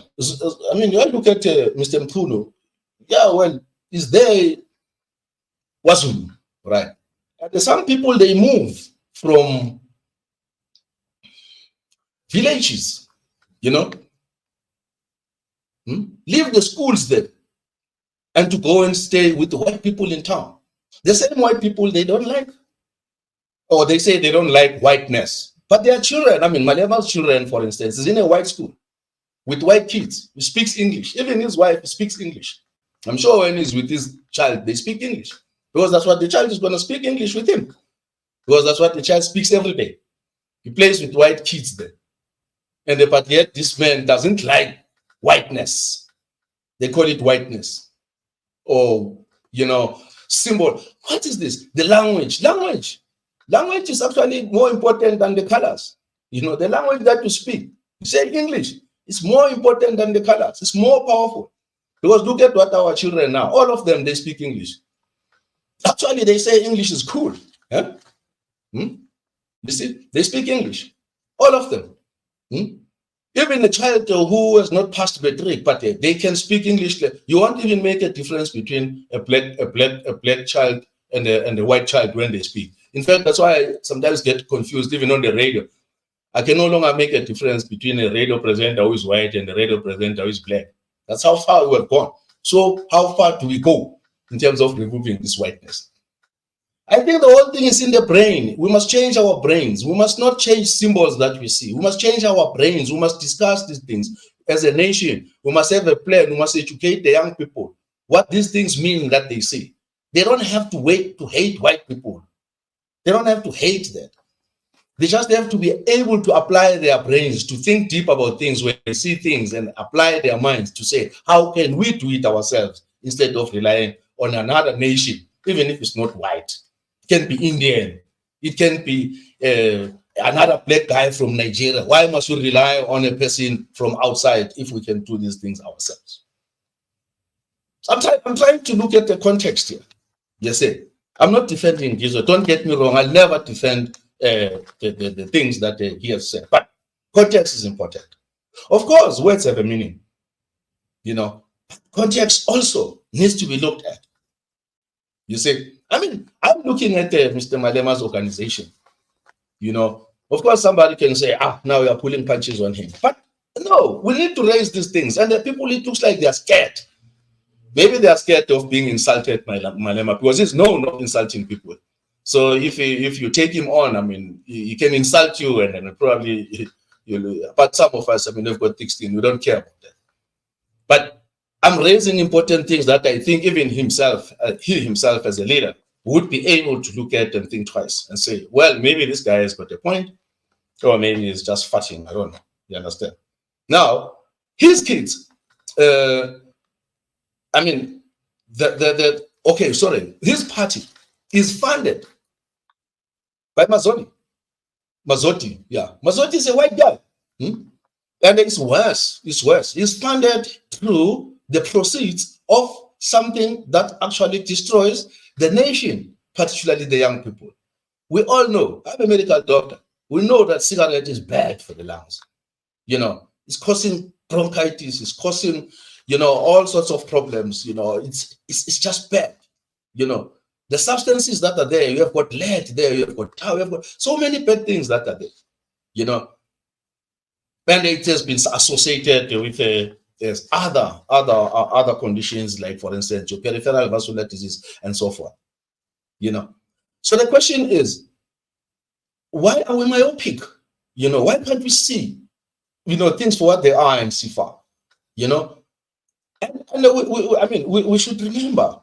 I mean, you look at Mr. Mchunu. Yeah, well, is there Wazulu, right? And some people, they move from villages, you know, leave the schools there and to go and stay with the white people in town. The same white people they don't like, or they say they don't like whiteness, but their children, I mean, Malema's children, for instance, is in a white school. with white kids. He speaks English. Even his wife speaks English. I'm sure when he's with his child, they speak English. Because that's what the child is going to speak English with him. Because that's what the child speaks every day. He plays with white kids there. And but yet this man doesn't like whiteness. They call it whiteness. Or, symbol. What is this? The language. Language is actually more important than the colors. The language that you speak, you say English, it's more important than the colors. It's more powerful. Because look at what our children now, all of them, they speak English. Actually, they say English is cool. Yeah? You see, they speak English. All of them. Even a child who has not passed rhetoric, but they can speak English. You won't even make a difference between a black child and a white child when they speak. In fact, that's why I sometimes get confused, even on the radio. I can no longer make a difference between a radio presenter who is white and a radio presenter who is black. That's how far we have gone. So how far do we go in terms of removing this whiteness? I think the whole thing is in the brain. We must change our brains. We must not change symbols that we see. We must change our brains. We must discuss these things. As a nation, we must have a plan. We must educate the young people what these things mean that they see. They don't have to wait to hate white people. They don't have to hate that. They just have to be able to apply their brains, to think deep about things when they see things and apply their minds to say, how can we do it ourselves instead of relying on another nation, even if it's not white. It can be Indian. It can be another black guy from Nigeria. Why must we rely on a person from outside if we can do these things ourselves? I'm trying to look at the context here. You see, I'm not defending Ngizwe. Don't get me wrong. I'll never defend the things that he has said. But context is important. Of course, words have a meaning. Context also needs to be looked at. You see, I'm looking at Mr. Malema's organization. Of course, somebody can say, now we are pulling punches on him. But no, we need to raise these things. And the people, it looks like they are scared. Maybe they are scared of being insulted by Malema because he's known of insulting people. So if you take him on, he can insult you and then probably but some of us, they've got thick skin. We don't care about that. But I'm raising important things that I think even he himself as a leader would be able to look at and think twice and say, well, maybe this guy has got a point, or maybe he's just fussing. I don't know. You understand? Now, his kids, his party is funded by Mazzoni. Mazzotti, yeah. Mazzotti is a white guy. And it's worse. He's funded through the proceeds of something that actually destroys the nation, particularly the young people. We all know, I'm a medical doctor. We know that cigarette is bad for the lungs. It's causing bronchitis, it's causing, all sorts of problems. It's just bad. The substances that are there, you have got lead there, you have got tau, you have got so many bad things that are there. And it has been associated with there's other conditions, like for instance, your peripheral vascular disease and so forth. So the question is, why are we myopic? Why can't we see, things for what they are and see far? And we should remember,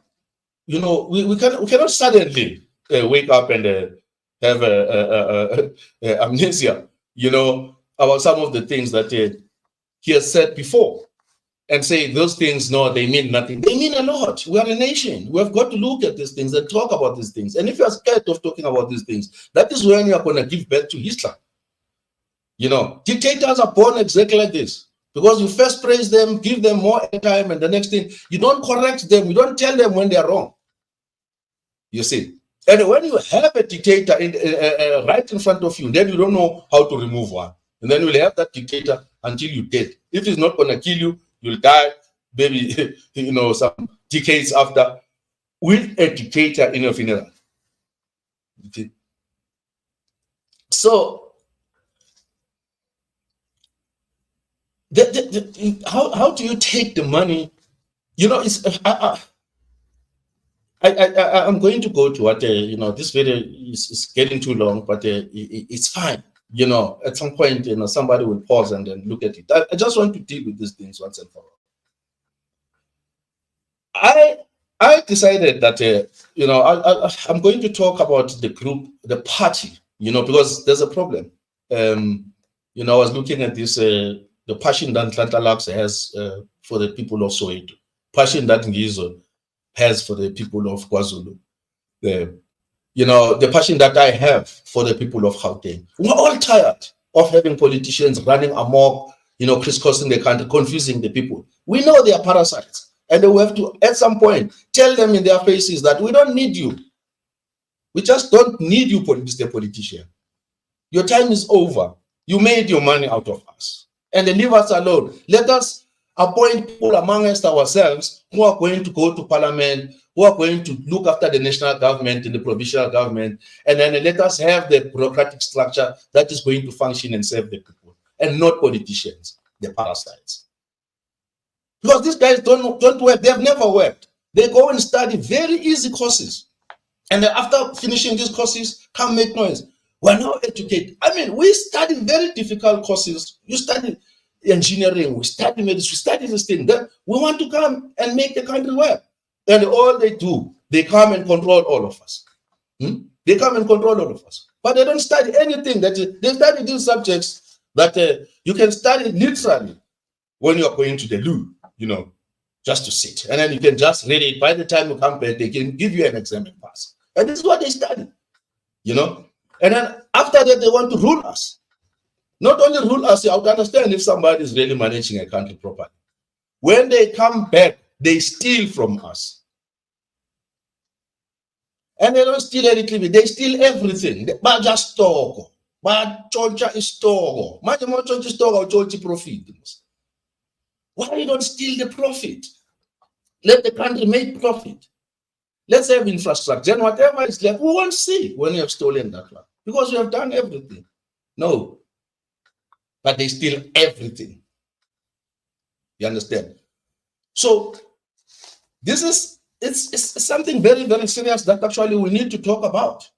we cannot suddenly wake up and have amnesia, about some of the things that he has said before and say those things, no, they mean nothing. They mean a lot. We are a nation. We have got to look at these things and talk about these things. And if you are scared of talking about these things, that is when you are going to give birth to Hitler. Dictators are born exactly like this. Because you first praise them, give them more airtime, and the next thing, you don't correct them, you don't tell them when they are wrong. You see? And when you have a dictator right in front of you, then you don't know how to remove one. And then you'll have that dictator until you're dead. If he's not going to kill you, you'll die, maybe, some decades after, with a dictator in your funeral. Okay. So, how do you take the money? I'm going to go to what, this video is getting too long, but it's fine. you know, at some point, you know, somebody will pause and then look at it. I just want to deal with these things once and for all. I decided that, you know, I'm going to talk about the group, the party, you know, because there's a problem. You know, I was looking at this, the passion that Tlantla has for the people of Soweto, passion that Ngizwe has for the people of KwaZulu, you know, the passion that I have for the people of Gauteng. We're all tired of having politicians running amok, you know, crisscrossing the country, confusing the people. We know they are parasites. And we have to, at some point, tell them in their faces that we don't need you. We just don't need you, Mr. Politician. Your time is over. You made your money out of us. And then leave us alone. Let us appoint people amongst ourselves who are going to go to parliament, who are going to look after the national government and the provincial government, and then let us have the bureaucratic structure that is going to function and serve the people, and not politicians, the parasites. Because these guys don't work. They have never worked. They go and study very easy courses. And then after finishing these courses, come make noise. We're now educated. I mean, we study very difficult courses. You study engineering, we study medicine, we study this thing. Then we want to come and make the country work. And all they do, they come and control all of us. They come and control all of us. But they don't study anything. They study these subjects that you can study literally when you're going to the loo, you know, just to sit. And then you can just read it. By the time you come back, they can give you an exam and pass. And this is what they study, you know. And then after that, they want to rule us. Not only rule us, I would understand if somebody is really managing a country properly. When they come back, they steal from us. And they don't steal anything, they steal everything. But just talk. But Choncha is talk. Much more Choncha is talk or Choncha profit. Why you don't steal the profit? Let the country make profit. Let's have infrastructure. And whatever is left, we won't see when you have stolen that one. Because we have done everything. No. But they steal everything. You understand? So this is it's something very, very serious that actually we need to talk about.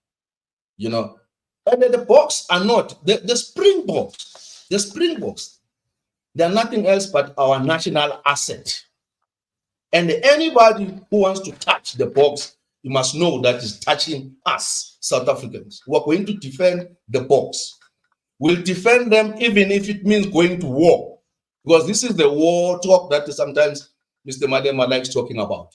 You know. And the box are not the Springboks. The Springboks, they are nothing else but our national asset. And anybody who wants to touch the box, you must know that is touching us, South Africans. We're going to defend the box. We'll defend them even if it means going to war. Because this is the war talk that sometimes Mr. Malema likes talking about.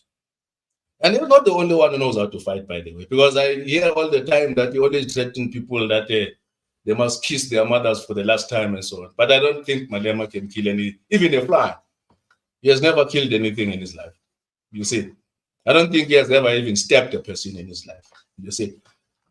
And he's not the only one who knows how to fight, by the way. Because I hear all the time that he always threatens people that they must kiss their mothers for the last time and so on. But I don't think Malema can kill even a fly. He has never killed anything in his life. You see, I don't think he has ever even stabbed a person in his life. You see,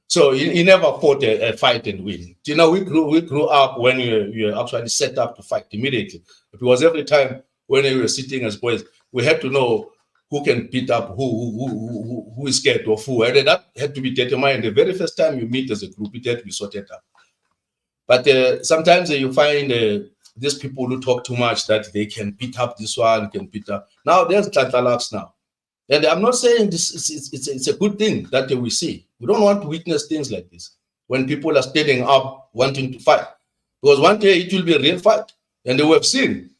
so he never fought a fight and win. You know, we grew up when you actually set up to fight immediately, because every time when we were sitting as boys, we had to know who can beat up who is scared of who, and that had to be determined the very first time you meet as a group. It had to be sorted out. But sometimes you find these people who talk too much that they can beat up this one, can beat up. Now there's Tlantla now. And I'm not saying this it's a good thing that we see. We don't want to witness things like this when people are standing up wanting to fight. Because one day it will be a real fight. And we have seen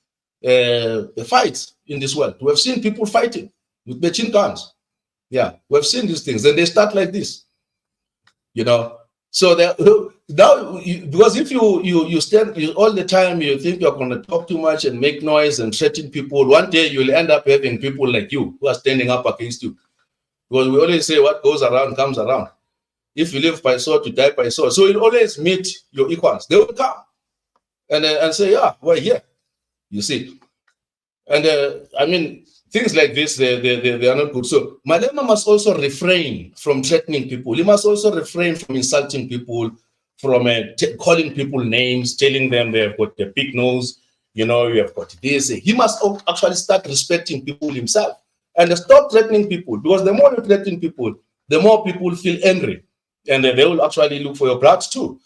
the fights in this world. We have seen people fighting with machine guns. Yeah, we have seen these things. And they start like this. You know, so now, because if you stand all the time, you think you're going to talk too much and make noise and threaten people, one day you'll end up having people like you who are standing up against you. Because we always say what goes around comes around. If you live by sword, you die by sword. So you'll always meet your equals. They will come and say, yeah, we're here. You see. And I mean, things like this, they are not good. So Malema must also refrain from threatening people. He must also refrain from insulting people, from calling people names, telling them they've got the big nose, you know, you have got this. He must actually start respecting people himself and stop threatening people, because the more you threaten people, the more people feel angry, and they will actually look for your blood too.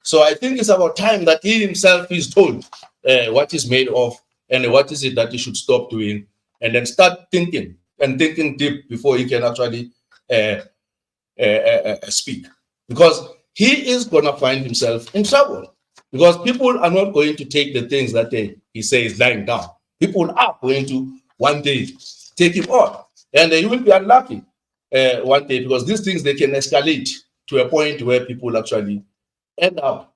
So I think it's about time that he himself is told what he's made of and what is it that he should stop doing, and then start thinking deep before he can actually speak, because he is going to find himself in trouble. Because people are not going to take the things that he says lying down. People are going to one day take him on. And you will be unlucky one day, because these things, they can escalate to a point where people actually end up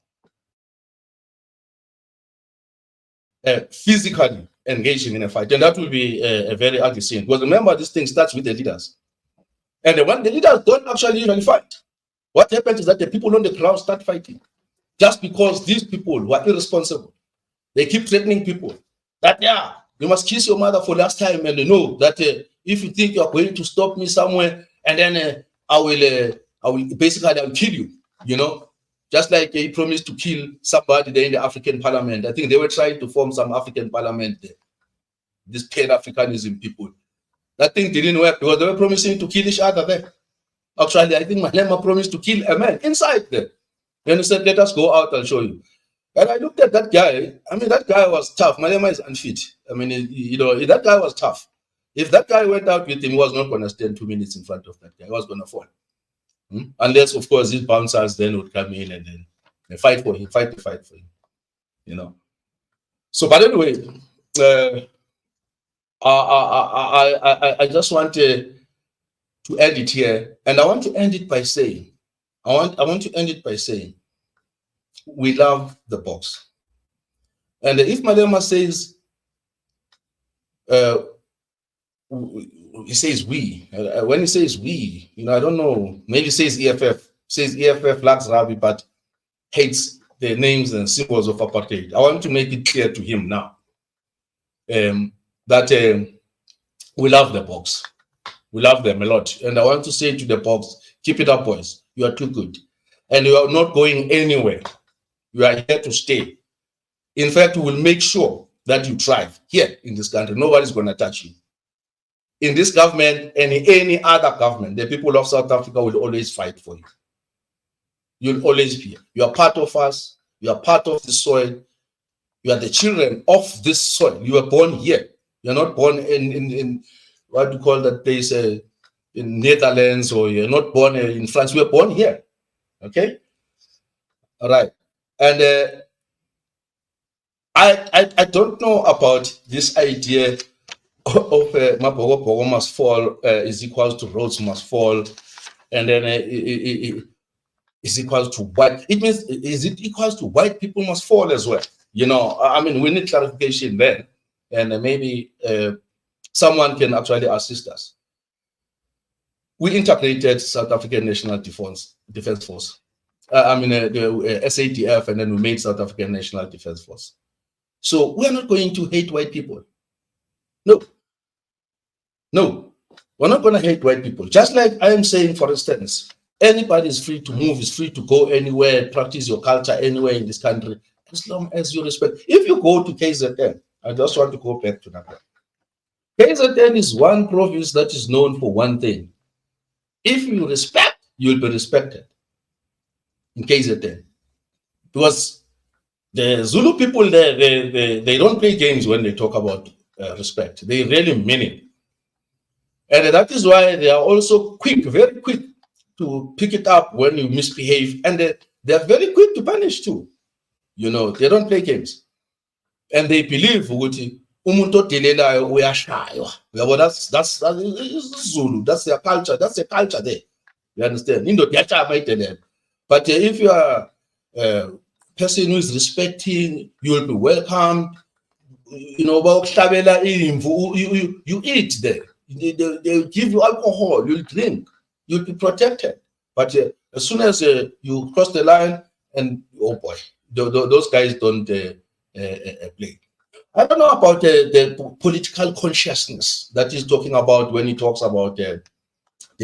physically engaging in a fight. And that will be a very ugly scene. Because remember, this thing starts with the leaders. And when the leaders don't actually usually fight, what happens is that the people on the ground start fighting. Just because these people were irresponsible. They keep threatening people that, yeah, you must kiss your mother for last time, and they know that if you think you're going to stop me somewhere, and then I will basically, I'll kill you, you know, just like he promised to kill somebody there in the African Parliament. I think they were trying to form some African Parliament there. This Pan-Africanism people. That thing didn't work because they were promising to kill each other there. Actually, I think Malema promised to kill a man inside there. Then he said, let us go out, I'll show you. And I looked at that guy. I mean, that guy was tough. Malema is unfit. I mean, you know, that guy was tough. If that guy went out with him, he was not going to stand 2 minutes in front of that guy. He was going to fall. Unless, of course, these bouncers then would come in and then they fight for him, fight for him, you know. So, but anyway, I just want to end it here. And I want to end it by saying, we love the box. And if Malema says, he says we, when he says we, you know, I don't know, maybe he says EFF likes Rabi, but hates the names and symbols of apartheid. I want to make it clear to him now that we love the box. We love them a lot. And I want to say to the box, keep it up, boys. You are too good. And you are not going anywhere. You are here to stay. In fact, we will make sure that you thrive here in this country. Nobody's going to touch you. In this government and in any other government, the people of South Africa will always fight for you. You'll always be here. You are part of us. You are part of the soil. You are the children of this soil. You were born here. You're not born in what do you call that place, in Netherlands, or you're not born in France. You were born here. Okay? All right. And I don't know about this idea of Mabogo must fall is equals to roads must fall, and then is equals to white. It means, is it equals to white people must fall as well? You know, I mean, we need clarification then, and maybe someone can actually assist us. We integrated South African National Defense Force. The SADF, and then we made South African National Defense Force. So we're not going to hate white people. No, we're not going to hate white people. Just like I am saying, for instance, anybody is free to move, is free to go anywhere, practice your culture anywhere in this country, as long as you respect. If you go to KZN, I just want to go back to that. KZN is one province that is known for one thing. If you respect, you'll be respected in KZN. Because the Zulu people there, they don't play games when they talk about respect. They really mean it. And that is why they are also quick, very quick to pick it up when you misbehave. And they are very quick to punish too. You know, they don't play games. And they believe umuntu odelelayo uyashaywa. That's Zulu. That's their culture. That's the culture there. You understand? But if you are a person who is respecting, you will be welcomed. You know, you eat there. They give you alcohol. You'll drink. You'll be protected. But as soon as you cross the line, and oh boy, those guys don't play. I don't know about the political consciousness that he's talking about when he talks about the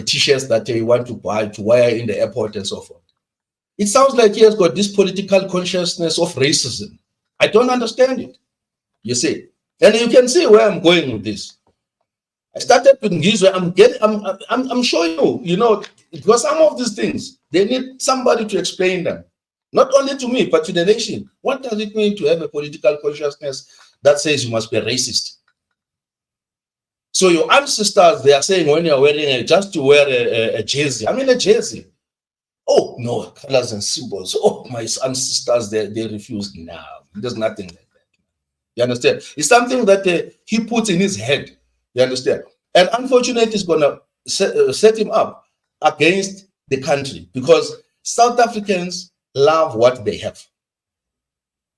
t-shirts that they want to buy to wear in the airport and so forth. It sounds like he has got this political consciousness of racism. I don't understand it, you see. And you can see where I'm going with this. I started with Ngizwe. I'm showing you know, because some of these things, they need somebody to explain them. Not only to me, but to the nation. What does it mean to have a political consciousness that says you must be racist? So your ancestors, they are saying when you're wearing just to wear a jersey. I mean a jersey. Oh, no, colors and symbols. Oh, my ancestors, they refused. No, there's nothing like that. You understand? It's something that he puts in his head. You understand? And unfortunately, it's going to set him up against the country because South Africans love what they have.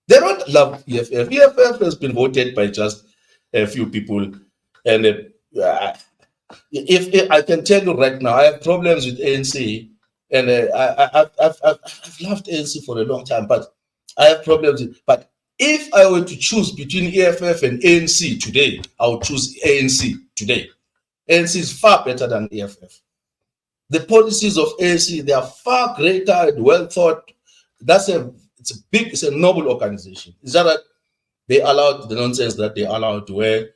They don't love EFF. EFF has been voted by just a few people. And if I can tell you right now, I have problems with ANC. And I've loved ANC for a long time, but I have problems. But if I were to choose between EFF and ANC today, I would choose ANC today. ANC is far better than EFF. The policies of ANC, they are far greater and well thought. It's a noble organization. Is that they allowed the nonsense that they allowed, where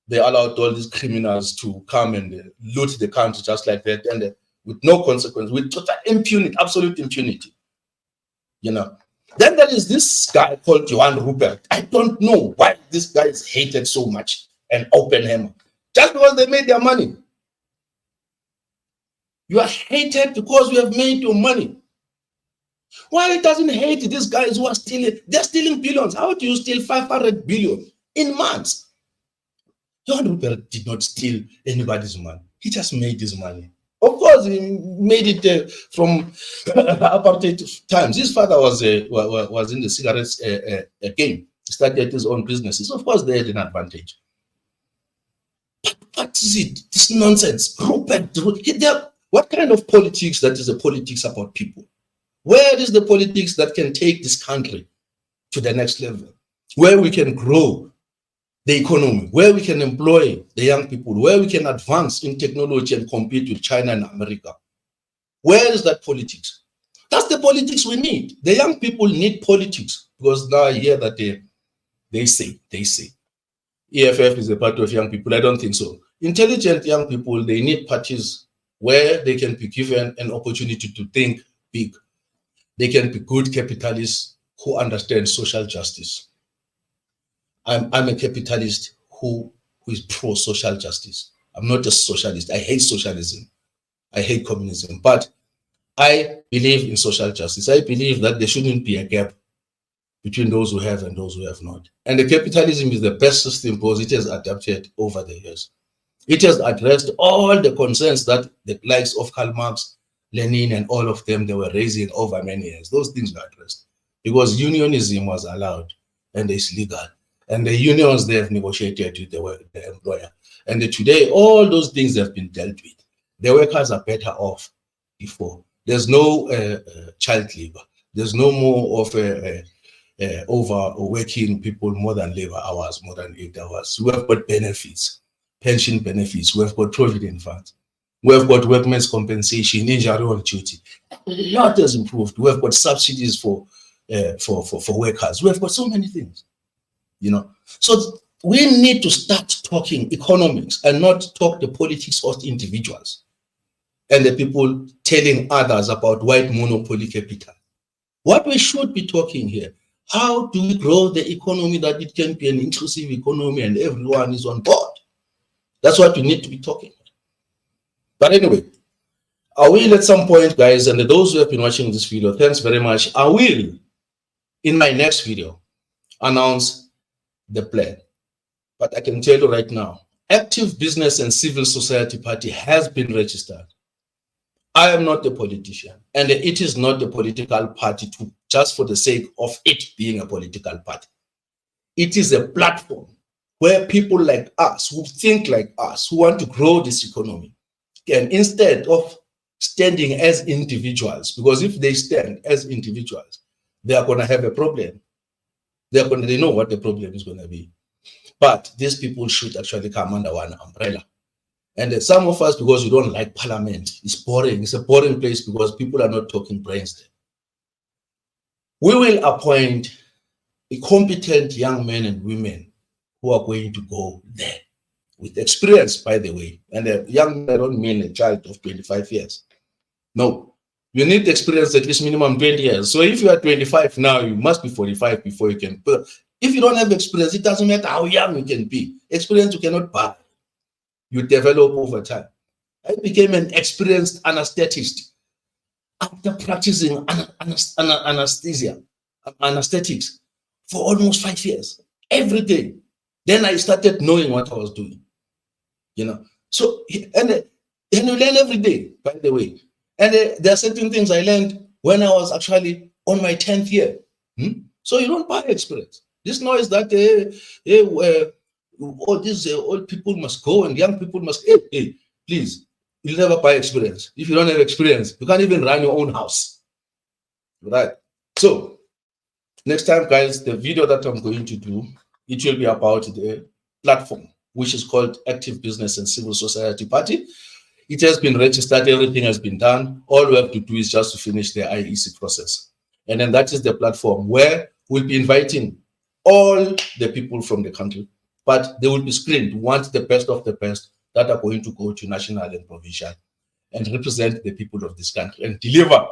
they allowed all these criminals to come and loot the country just like that, and with no consequence, with total impunity, absolute impunity. You know. Then there is this guy called Johan Rupert. I don't know why this guy is hated so much and Oppenheimer. Just because they made their money. You are hated because you have made your money. Why doesn't hate these guys who are stealing? They're stealing billions. How do you steal 500 billion in months? Johan Rupert did not steal anybody's money. He just made his money. Of course, he made it from apartheid times. His father was in the cigarettes game. He started his own businesses. Of course, they had an advantage. What is it? This nonsense. Rupert, what kind of politics that is a politics about people? Where is the politics that can take this country to the next level? Where we can grow the economy, where we can employ the young people, where we can advance in technology and compete with China and America. Where is that politics? That's the politics we need. The young people need politics, because now I hear that they say EFF is a party of young people. I don't think so. Intelligent young people, they need parties where they can be given an opportunity to think big. They can be good capitalists who understand social justice. I'm a capitalist who is pro-social justice. I'm not a socialist. I hate socialism. I hate communism. But I believe in social justice. I believe that there shouldn't be a gap between those who have and those who have not. And the capitalism is the best system because it has adapted over the years. It has addressed all the concerns that the likes of Karl Marx, Lenin, and all of them, they were raising over many years. Those things were addressed because unionism was allowed and it's legal. And the unions, they have negotiated with the employer. And today, all those things have been dealt with. The workers are better off before. There's no child labor. There's no more of overworking people more than labor hours, more than 8 hours. We have got benefits, pension benefits. We have got provident funds. We have got workmen's compensation, injury on duty. A lot has improved. We have got subsidies for workers. We have got so many things. You know, so we need to start talking economics and not talk the politics of individuals and the people telling others about white monopoly capital. What we should be talking here, how do we grow the economy that it can be an inclusive economy and everyone is on board? That's what we need to be talking about. But anyway, I will at some point, guys, and those who have been watching this video, thanks very much. I will, in my next video, announce the plan. But I can tell you right now, Active Business and Civil Society Party has been registered. I am not a politician, and it is not a political party just for the sake of it being a political party. It is a platform where people like us, who think like us, who want to grow this economy, can, instead of standing as individuals, because if they stand as individuals, they are going to have a problem. They know what the problem is going to be. But these people should actually come under one umbrella. And some of us, because we don't like parliament, it's boring. It's a boring place because people are not talking brains there. We will appoint a competent young men and women who are going to go there with experience, by the way. And a young man, I don't mean a child of 25 years. No. You need experience at least minimum 20 years. So if you are 25 now, you must be 45 before you can. But if you don't have experience, it doesn't matter how young you can be. Experience you cannot buy. You develop over time. I became an experienced anesthetist. after practicing anesthetics for almost 5 years, every day. Then I started knowing what I was doing, you know. So, and you learn every day, by the way. And there are certain things I learned when I was actually on my 10th year. So you don't buy experience. This noise that all these old people must go and young people must, hey, please, you'll never buy experience. If you don't have experience, you can't even run your own house. Right? So, next time, guys, the video that I'm going to do, it will be about the platform, which is called Active Business and Civil Society Party. It has been registered, everything has been done. All we have to do is just to finish the IEC process. And then that is the platform where we'll be inviting all the people from the country, but they will be screened. We want the best of the best that are going to go to national and provincial and represent the people of this country and deliver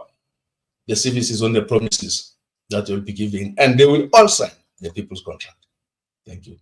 the services on the promises that they will be giving. And they will all sign the people's contract. Thank you.